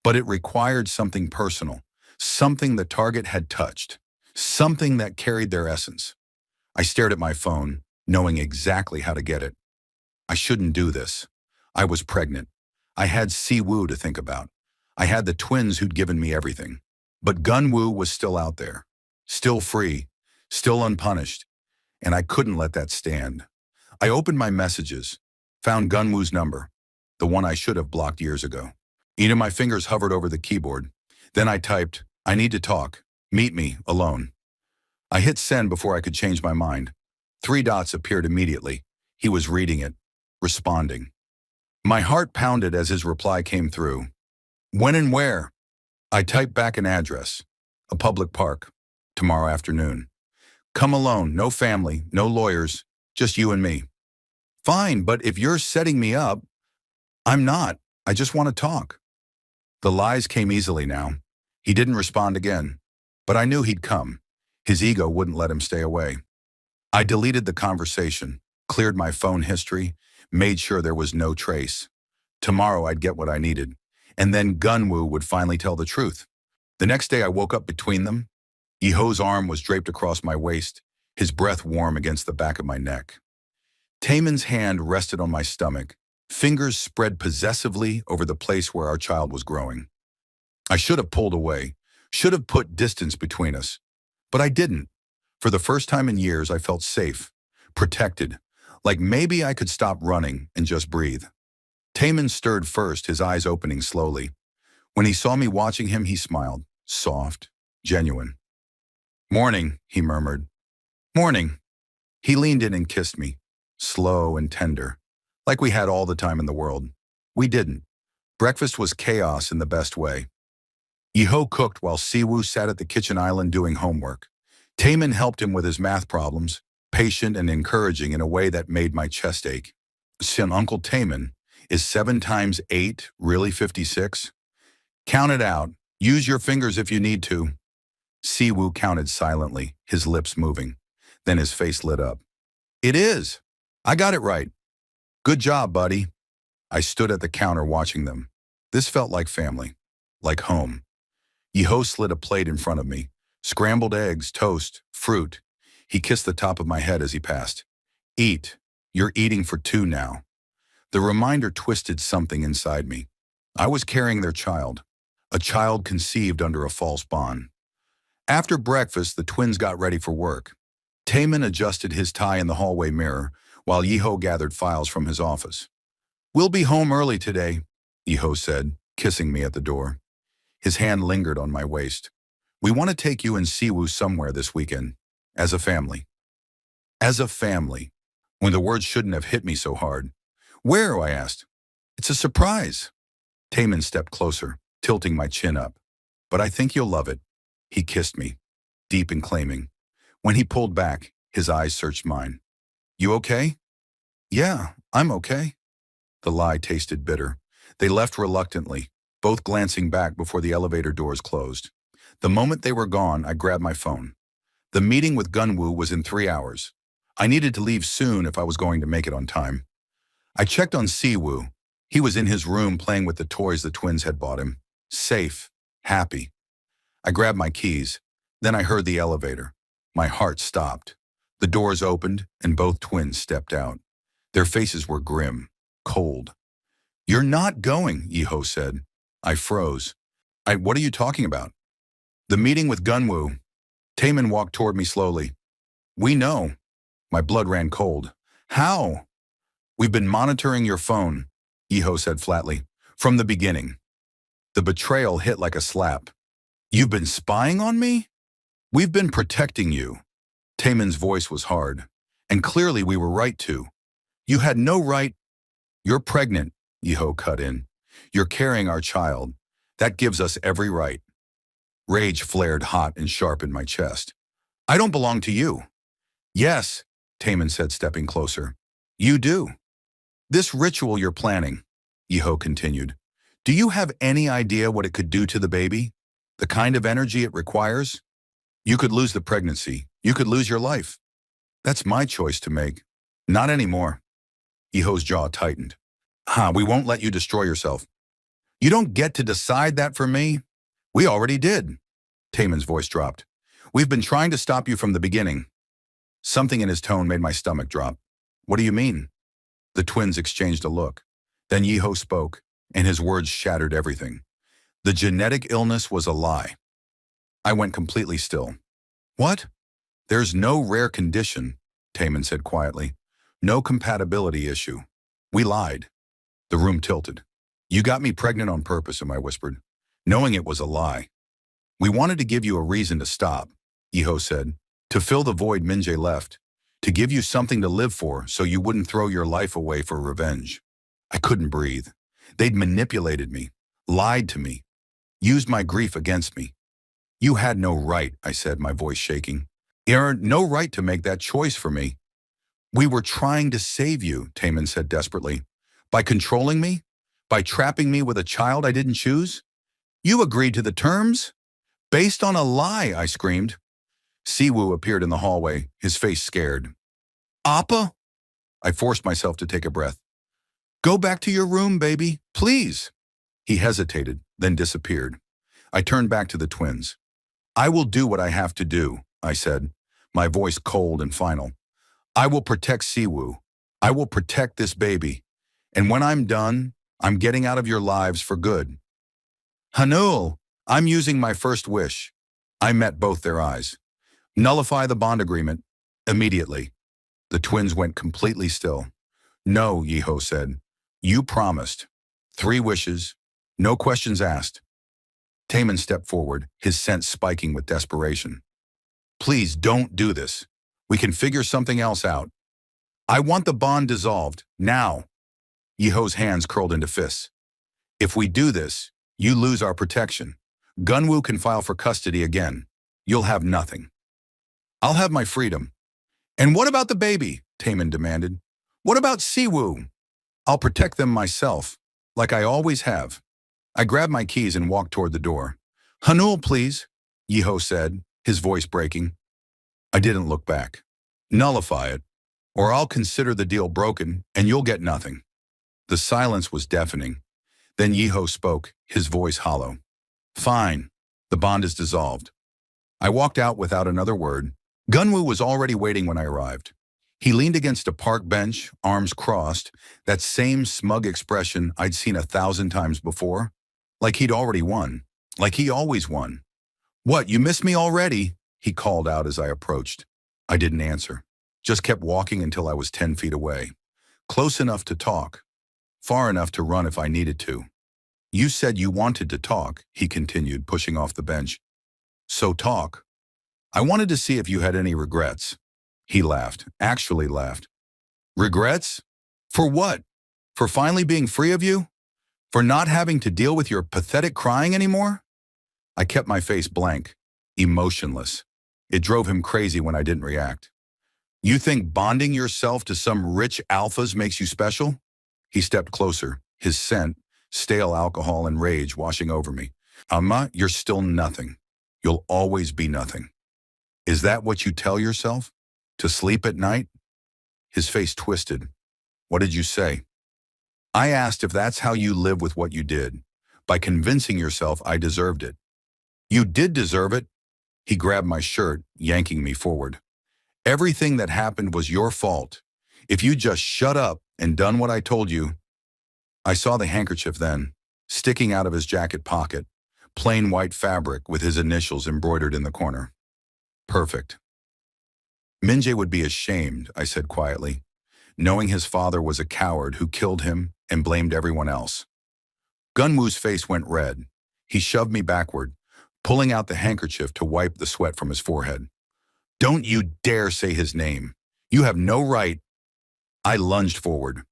But it required something personal, something the target had touched, something that carried their essence. I stared at my phone, knowing exactly how to get it. I shouldn't do this. I was pregnant. I had Siwoo to think about. I had the twins who'd given me everything. But Gunwoo was still out there, still free, still unpunished, and I couldn't let that stand. I opened my messages, found Gunwoo's number, the one I should have blocked years ago. My fingers hovered over the keyboard. Then I typed, I need to talk. Meet me, alone. I hit send before I could change my mind. 3 dots appeared immediately. He was reading it, responding. My heart pounded as his reply came through. When and where? I typed back an address. A public park. Tomorrow afternoon. Come alone, no family, no lawyers, just you and me. Fine, but if you're setting me up, I'm not. I just want to talk. The lies came easily now. He didn't respond again, but I knew he'd come. His ego wouldn't let him stay away. I deleted the conversation, cleared my phone history, made sure there was no trace. Tomorrow I'd get what I needed, and then Gunwoo would finally tell the truth. The next day I woke up between them. Yeho's arm was draped across my waist, his breath warm against the back of my neck. Taemin's hand rested on my stomach, fingers spread possessively over the place where our child was growing. I should have pulled away, should have put distance between us, but I didn't. For the first time in years, I felt safe, protected, like maybe I could stop running and just breathe. Taemin stirred first, his eyes opening slowly. When he saw me watching him, he smiled, soft, genuine. Morning, he murmured. Morning. He leaned in and kissed me, slow and tender, like we had all the time in the world. We didn't. Breakfast was chaos in the best way. Yeho cooked while Siwoo sat at the kitchen island doing homework. Taemin helped him with his math problems, patient and encouraging in a way that made my chest ache. Uncle Taemin, is 7 times 8 really 56? Count it out. Use your fingers if you need to. Siwoo counted silently, his lips moving. Then his face lit up. It is. I got it right. Good job, buddy. I stood at the counter watching them. This felt like family, like home. Yeho slid a plate in front of me. Scrambled eggs, toast, fruit. He kissed the top of my head as he passed. Eat. You're eating for two now. The reminder twisted something inside me. I was carrying their child, a child conceived under a false bond. After breakfast, the twins got ready for work. Taman adjusted his tie in the hallway mirror, while Yeho gathered files from his office. We'll be home early today, Yeho said, kissing me at the door. His hand lingered on my waist. We want to take you and Siwoo somewhere this weekend, as a family. As a family, when the words shouldn't have hit me so hard. Where, I asked. It's a surprise. Taman stepped closer, tilting my chin up. But I think you'll love it. He kissed me, deep and claiming. When he pulled back, his eyes searched mine. You okay? Yeah, I'm okay. The lie tasted bitter. They left reluctantly, both glancing back before the elevator doors closed. The moment they were gone, I grabbed my phone. The meeting with Gunwoo was in 3 hours. I needed to leave soon if I was going to make it on time. I checked on Siwoo. He was in his room playing with the toys the twins had bought him. Safe, happy. I grabbed my keys. Then I heard the elevator. My heart stopped. The doors opened and both twins stepped out. Their faces were grim, cold. You're not going, Yeho said. I froze. What are you talking about? The meeting with Gunwoo. Taman walked toward me slowly. We know. My blood ran cold. How? We've been monitoring your phone, Yeho said flatly, from the beginning. The betrayal hit like a slap. You've been spying on me? We've been protecting you. Taman's voice was hard, and clearly we were right to. You had no right. You're pregnant, Yeho cut in. You're carrying our child. That gives us every right. Rage flared hot and sharp in my chest. I don't belong to you. Yes, Taman said, stepping closer. You do. This ritual you're planning, Yeho continued. Do you have any idea what it could do to the baby? The kind of energy it requires? You could lose the pregnancy. You could lose your life. That's my choice to make. Not anymore. Yeho's jaw tightened. We won't let you destroy yourself. You don't get to decide that for me. We already did. Taman's voice dropped. We've been trying to stop you from the beginning. Something in his tone made my stomach drop. What do you mean? The twins exchanged a look. Then Yeho spoke, and his words shattered everything. The genetic illness was a lie. I went completely still. What? There's no rare condition, Taman said quietly. No compatibility issue. We lied. The room tilted. You got me pregnant on purpose, I whispered, knowing it was a lie. We wanted to give you a reason to stop, Yeho said, to fill the void Minjae left, to give you something to live for so you wouldn't throw your life away for revenge. I couldn't breathe. They'd manipulated me, lied to me, used my grief against me. You had no right, I said, my voice shaking. You had no right to make that choice for me. We were trying to save you, Taman said desperately. By controlling me? By trapping me with a child I didn't choose? You agreed to the terms? Based on a lie, I screamed. Siwoo appeared in the hallway, his face scared. Appa? I forced myself to take a breath. Go back to your room, baby, please. He hesitated, then disappeared. I turned back to the twins. I will do what I have to do, I said, my voice cold and final. I will protect Siwoo. I will protect this baby. And when I'm done, I'm getting out of your lives for good. Hanul, I'm using my first wish. I met both their eyes. Nullify the bond agreement. Immediately. The twins went completely still. No, Yeho said. You promised. 3 wishes. No questions asked. Taman stepped forward, his sense spiking with desperation. Please don't do this. We can figure something else out. I want the bond dissolved, now. Yeho's hands curled into fists. If we do this, you lose our protection. Gunwoo can file for custody again. You'll have nothing. I'll have my freedom. And what about the baby? Taman demanded. What about Siwoo? I'll protect them myself, like I always have. I grabbed my keys and walked toward the door. Hanul, please, Yeho said, his voice breaking. I didn't look back. Nullify it, or I'll consider the deal broken and you'll get nothing. The silence was deafening. Then Yeho spoke, his voice hollow. Fine, the bond is dissolved. I walked out without another word, Gunwoo was already waiting when I arrived. He leaned against a park bench, arms crossed, that same smug expression I'd seen 1,000 times before. Like he'd already won. Like he always won. "What, you missed me already?" he called out as I approached. I didn't answer. Just kept walking until I was 10 feet away. Close enough to talk. Far enough to run if I needed to. "You said you wanted to talk," he continued, pushing off the bench. "So talk. I wanted to see if you had any regrets." He laughed, actually laughed. "Regrets? For what? For finally being free of you? For not having to deal with your pathetic crying anymore?" I kept my face blank, emotionless. It drove him crazy when I didn't react. "You think bonding yourself to some rich alphas makes you special?" He stepped closer, his scent, stale alcohol and rage washing over me. "Amma, you're still nothing. You'll always be nothing. Is that what you tell yourself? To sleep at night?" His face twisted. "What did you say?" "I asked if that's how you live with what you did, by convincing yourself I deserved it." "You did deserve it." He grabbed my shirt, yanking me forward. "Everything that happened was your fault. If you just shut up and done what I told you." I saw the handkerchief then, sticking out of his jacket pocket, plain white fabric with his initials embroidered in the corner. "Perfect." "Minjae would be ashamed," I said quietly, knowing his father was a coward who killed him and blamed everyone else. Gunwoo's face went red. He shoved me backward, pulling out the handkerchief to wipe the sweat from his forehead. "Don't you dare say his name. You have no right." I lunged forward,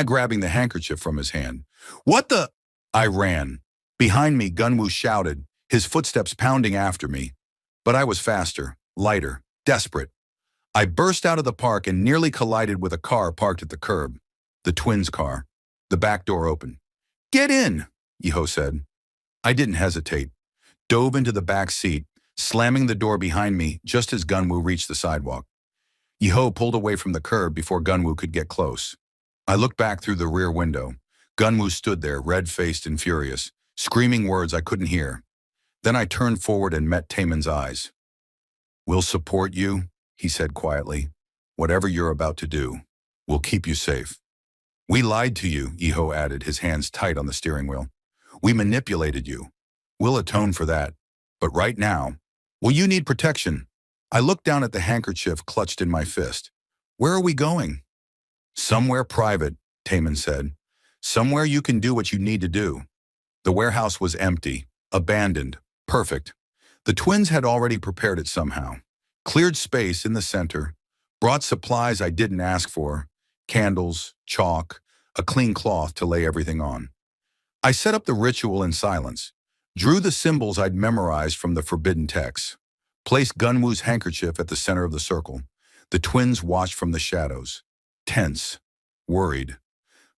grabbing the handkerchief from his hand. "What the?" I ran. Behind me, Gunwoo shouted, his footsteps pounding after me. But I was faster, lighter, desperate. I burst out of the park and nearly collided with a car parked at the curb. The twins' car. The back door open. "Get in," Yeho said. I didn't hesitate. Dove into the back seat, slamming the door behind me just as Gunwoo reached the sidewalk. Yeho pulled away from the curb before Gunwoo could get close. I looked back through the rear window. Gunwoo stood there, red-faced and furious, screaming words I couldn't hear. Then I turned forward and met Taemin's eyes. "We'll support you," he said quietly. "Whatever you're about to do, we'll keep you safe." "We lied to you," Yeho added, his hands tight on the steering wheel. "We manipulated you. We'll atone for that. But right now, well, you need protection." I looked down at the handkerchief clutched in my fist. "Where are we going?" "Somewhere private," Taemin said. "Somewhere you can do what you need to do." The warehouse was empty, abandoned, perfect. The twins had already prepared it somehow. Cleared space in the center, brought supplies I didn't ask for, candles, chalk, a clean cloth to lay everything on. I set up the ritual in silence, drew the symbols I'd memorized from the forbidden texts, placed Gunwoo's handkerchief at the center of the circle. The twins watched from the shadows, tense, worried.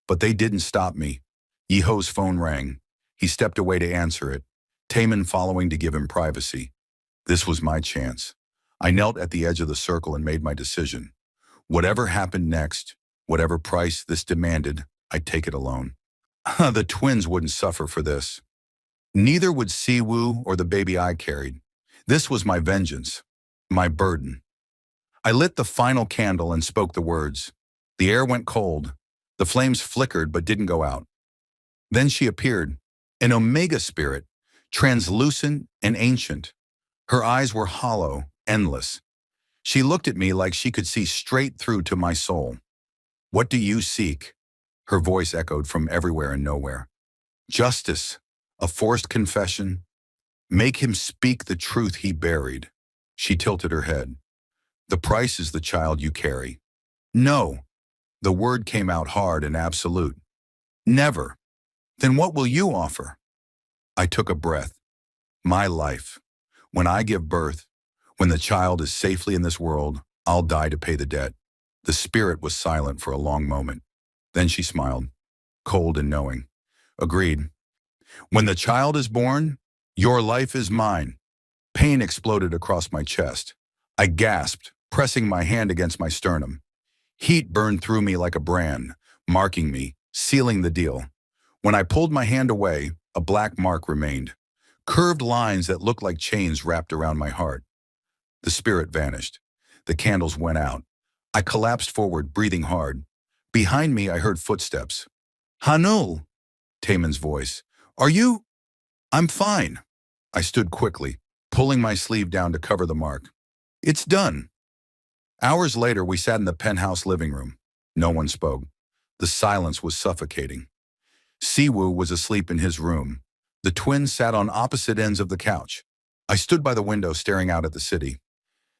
But they didn't stop me. Yeho's phone rang. He stepped away to answer it, Taemin following to give him privacy. This was my chance. I knelt at the edge of the circle and made my decision. Whatever happened next, whatever price this demanded, I'd take it alone. The twins wouldn't suffer for this. Neither would Siwoo or the baby I carried. This was my vengeance, my burden. I lit the final candle and spoke the words. The air went cold. The flames flickered but didn't go out. Then she appeared, an Omega spirit, translucent and ancient. Her eyes were hollow, endless. She looked at me like she could see straight through to my soul. "What do you seek?" Her voice echoed from everywhere and nowhere. "Justice, a forced confession. Make him speak the truth he buried." She tilted her head. "The price is the child you carry." "No." The word came out hard and absolute. "Never." "Then what will you offer?" I took a breath. "My life. When I give birth, when the child is safely in this world, I'll die to pay the debt." The spirit was silent for a long moment. Then she smiled, cold and knowing. "Agreed. When the child is born, your life is mine." Pain exploded across my chest. I gasped, pressing my hand against my sternum. Heat burned through me like a brand, marking me, sealing the deal. When I pulled my hand away, a black mark remained. Curved lines that looked like chains wrapped around my heart. The spirit vanished. The candles went out. I collapsed forward, breathing hard. Behind me, I heard footsteps. Hanul, Taman's voice. Are you? I'm fine. I stood quickly, pulling my sleeve down to cover the mark. It's done. Hours later, we sat in the penthouse living room. No one spoke. The silence was suffocating. Siwoo was asleep in his room. The twins sat on opposite ends of the couch. I stood by the window staring out at the city.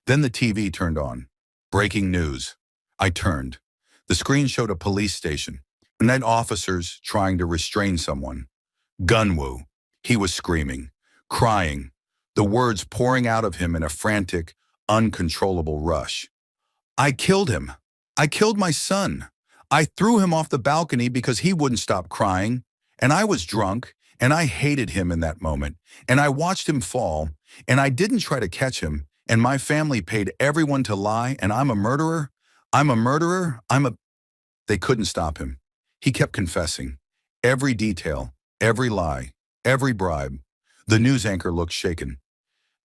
Then the TV turned on. Breaking news. I turned. The screen showed a police station. Night officers trying to restrain someone. Gunwoo. He was screaming, crying, the words pouring out of him in a frantic, uncontrollable rush. I killed him. I killed my son. I threw him off the balcony because he wouldn't stop crying. And I was drunk, and I hated him in that moment. And I watched him fall, and I didn't try to catch him. And my family paid everyone to lie, and I'm a murderer. I'm a murderer. They couldn't stop him. He kept confessing. Every detail, every lie, every bribe. The news anchor looked shaken.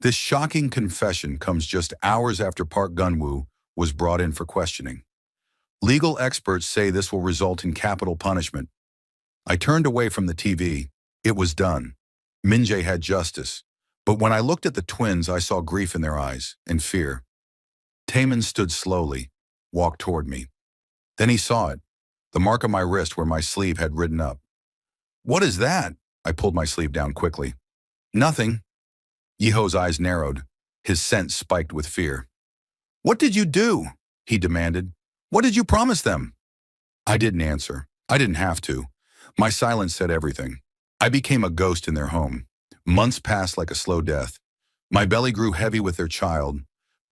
This shocking confession comes just hours after Park Gunwoo was brought in for questioning. Legal experts say this will result in capital punishment. I turned away from the TV. It was done. Min-jae had justice. But when I looked at the twins, I saw grief in their eyes and fear. Taman stood slowly, walked toward me. Then he saw it, the mark on my wrist where my sleeve had ridden up. What is that? I pulled my sleeve down quickly. Nothing. Yeho's eyes narrowed. His sense spiked with fear. What did you do? He demanded. What did you promise them? I didn't answer. I didn't have to. My silence said everything. I became a ghost in their home. Months passed like a slow death. My belly grew heavy with their child,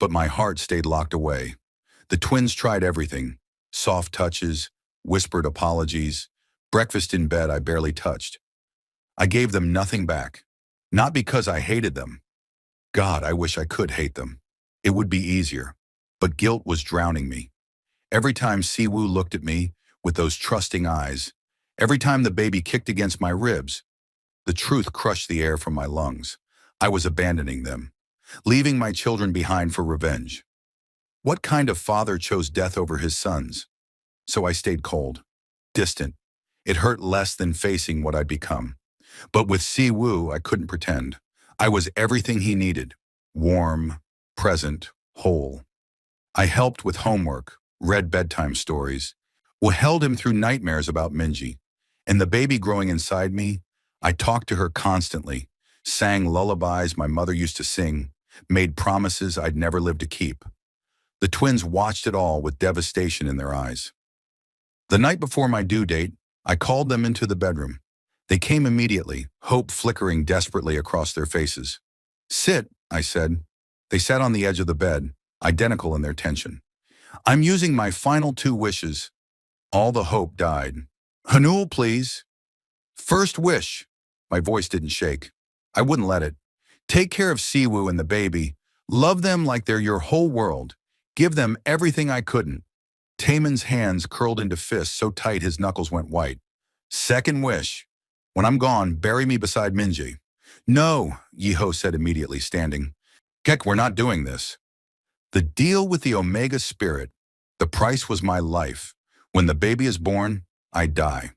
but my heart stayed locked away. The twins tried everything. Soft touches, whispered apologies, breakfast in bed I barely touched. I gave them nothing back. Not because I hated them. God, I wish I could hate them. It would be easier. But guilt was drowning me. Every time Siwoo looked at me with those trusting eyes, every time the baby kicked against my ribs, the truth crushed the air from my lungs. I was abandoning them, leaving my children behind for revenge. What kind of father chose death over his sons? So I stayed cold, distant. It hurt less than facing what I'd become. But with Siwoo, I couldn't pretend. I was everything he needed. Warm, present, whole. I helped with homework, read bedtime stories, held him through nightmares about Minji. And the baby growing inside me, I talked to her constantly, sang lullabies my mother used to sing, made promises I'd never live to keep. The twins watched it all with devastation in their eyes. The night before my due date, I called them into the bedroom. They came immediately, hope flickering desperately across their faces. Sit, I said. They sat on the edge of the bed, identical in their tension. I'm using my final 2 wishes. All the hope died. Hanul, please. First wish. My voice didn't shake. I wouldn't let it. Take care of Siwoo and the baby. Love them like they're your whole world. Give them everything I couldn't. Taman's hands curled into fists so tight his knuckles went white. Second wish. When I'm gone, bury me beside Minji. No, Yeho said immediately, standing. Gek, we're not doing this. The deal with the Omega Spirit. The price was my life. When the baby is born, I die.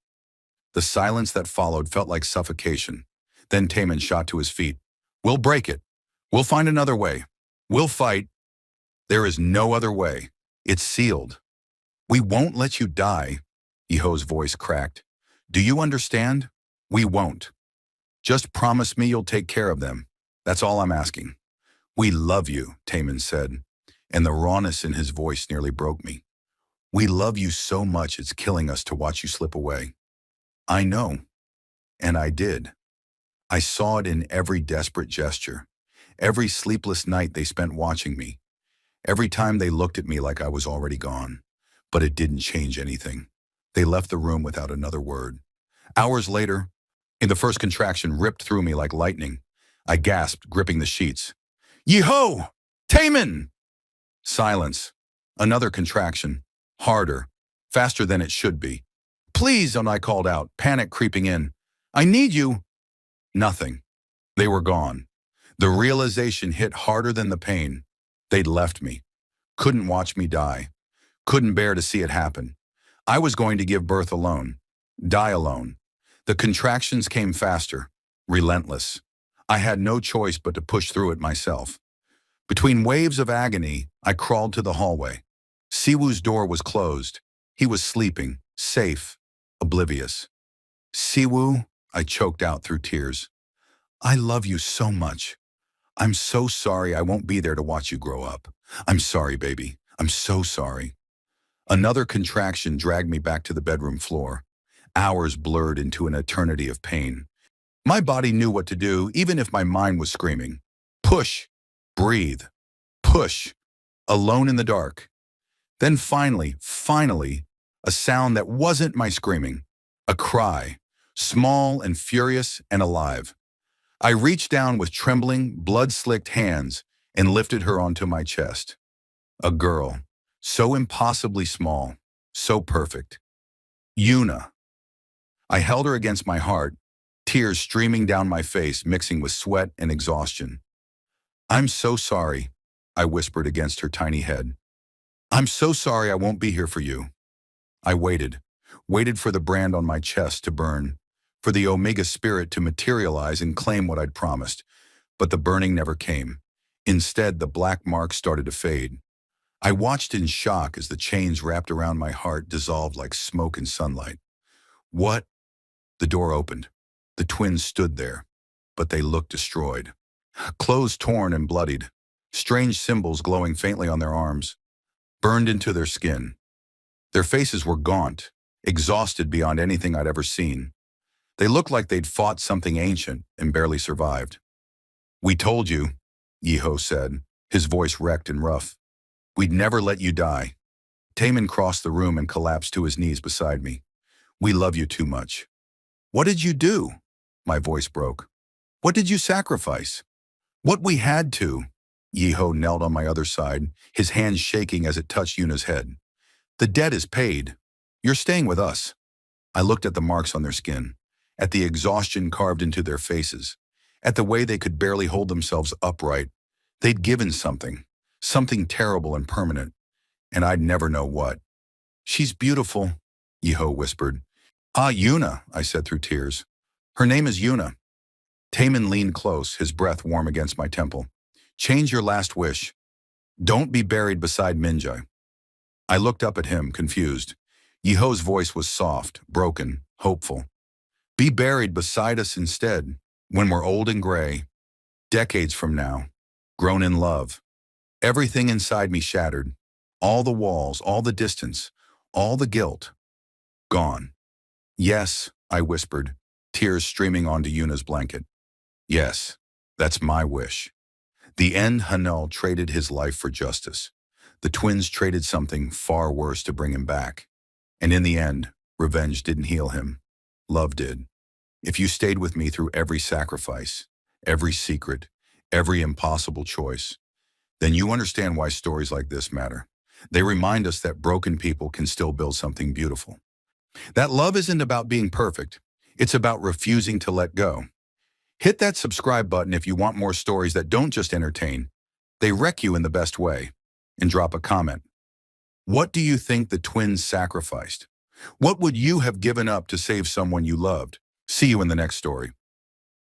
The silence that followed felt like suffocation. Then Taman shot to his feet. We'll break it. We'll find another way. We'll fight. There is no other way. It's sealed. We won't let you die. Yeho's voice cracked. Do you understand? We won't. Just promise me you'll take care of them. That's all I'm asking. We love you, Taman said, and the rawness in his voice nearly broke me. We love you so much it's killing us to watch you slip away. I know. And I did. I saw it in every desperate gesture, every sleepless night they spent watching me, every time they looked at me like I was already gone. But it didn't change anything. They left the room without another word. Hours later, the first contraction ripped through me like lightning. I gasped, gripping the sheets. Yeho! Taman! Silence. Another contraction. Harder. Faster than it should be. Please, and I called out, panic creeping in. I need you. Nothing. They were gone. The realization hit harder than the pain. They'd left me. couldn't watch me die, couldn't bear to see it happen. I was going to give birth alone, die alone. The contractions came faster, relentless. I had no choice but to push through it myself. Between waves of agony, I crawled to the hallway. Siwoo's door was closed. He was sleeping, safe, oblivious. Siwoo, I choked out through tears. I love you so much. I'm so sorry I won't be there to watch you grow up. I'm sorry, baby. I'm so sorry. Another contraction dragged me back to the bedroom floor. Hours blurred into an eternity of pain. My body knew what to do, even if my mind was screaming. Push, breathe, push, alone in the dark. Then finally, a sound that wasn't my screaming. A cry, small and furious and alive. I reached down with trembling, blood-slicked hands and lifted her onto my chest. A girl, so impossibly small, so perfect. Yuna. I held her against my heart, tears streaming down my face, mixing with sweat and exhaustion. I'm so sorry, I whispered against her tiny head. I'm so sorry I won't be here for you. I waited for the brand on my chest to burn, for the Omega spirit to materialize and claim what I'd promised, but the burning never came. Instead, the black marks started to fade. I watched in shock as the chains wrapped around my heart dissolved like smoke in sunlight. What? The door opened. The twins stood there, but they looked destroyed. Clothes torn and bloodied, strange symbols glowing faintly on their arms, burned into their skin. Their faces were gaunt, exhausted beyond anything I'd ever seen. They looked like they'd fought something ancient and barely survived. We told you, Yeho said, his voice wrecked and rough. We'd never let you die. Taemin crossed the room and collapsed to his knees beside me. We love you too much. What did you do? My voice broke. What did you sacrifice? What we had to. Yeho knelt on my other side, his hand shaking as it touched Yuna's head. The debt is paid. You're staying with us. I looked at the marks on their skin, at the exhaustion carved into their faces, at the way they could barely hold themselves upright. They'd given something terrible and permanent, and I'd never know what. She's beautiful, Yeho whispered. Ah, Yuna, I said through tears. Her name is Yuna. Taemin leaned close, his breath warm against my temple. Change your last wish. Don't be buried beside Minjai. I looked up at him, confused. Yeho's voice was soft, broken, hopeful. Be buried beside us instead, when we're old and gray, decades from now, grown in love. Everything inside me shattered. All the walls, all the distance, all the guilt. Gone. Yes, I whispered, tears streaming onto Yuna's blanket. Yes, that's my wish. The end Hanul traded his life for justice. The twins traded something far worse to bring him back. And in the end, revenge didn't heal him. Love did. If you stayed with me through every sacrifice, every secret, every impossible choice, then you understand why stories like this matter. They remind us that broken people can still build something beautiful. That love isn't about being perfect. It's about refusing to let go. Hit that subscribe button if you want more stories that don't just entertain. They wreck you in the best way. And drop a comment. What do you think the twins sacrificed? What would you have given up to save someone you loved? See you in the next story.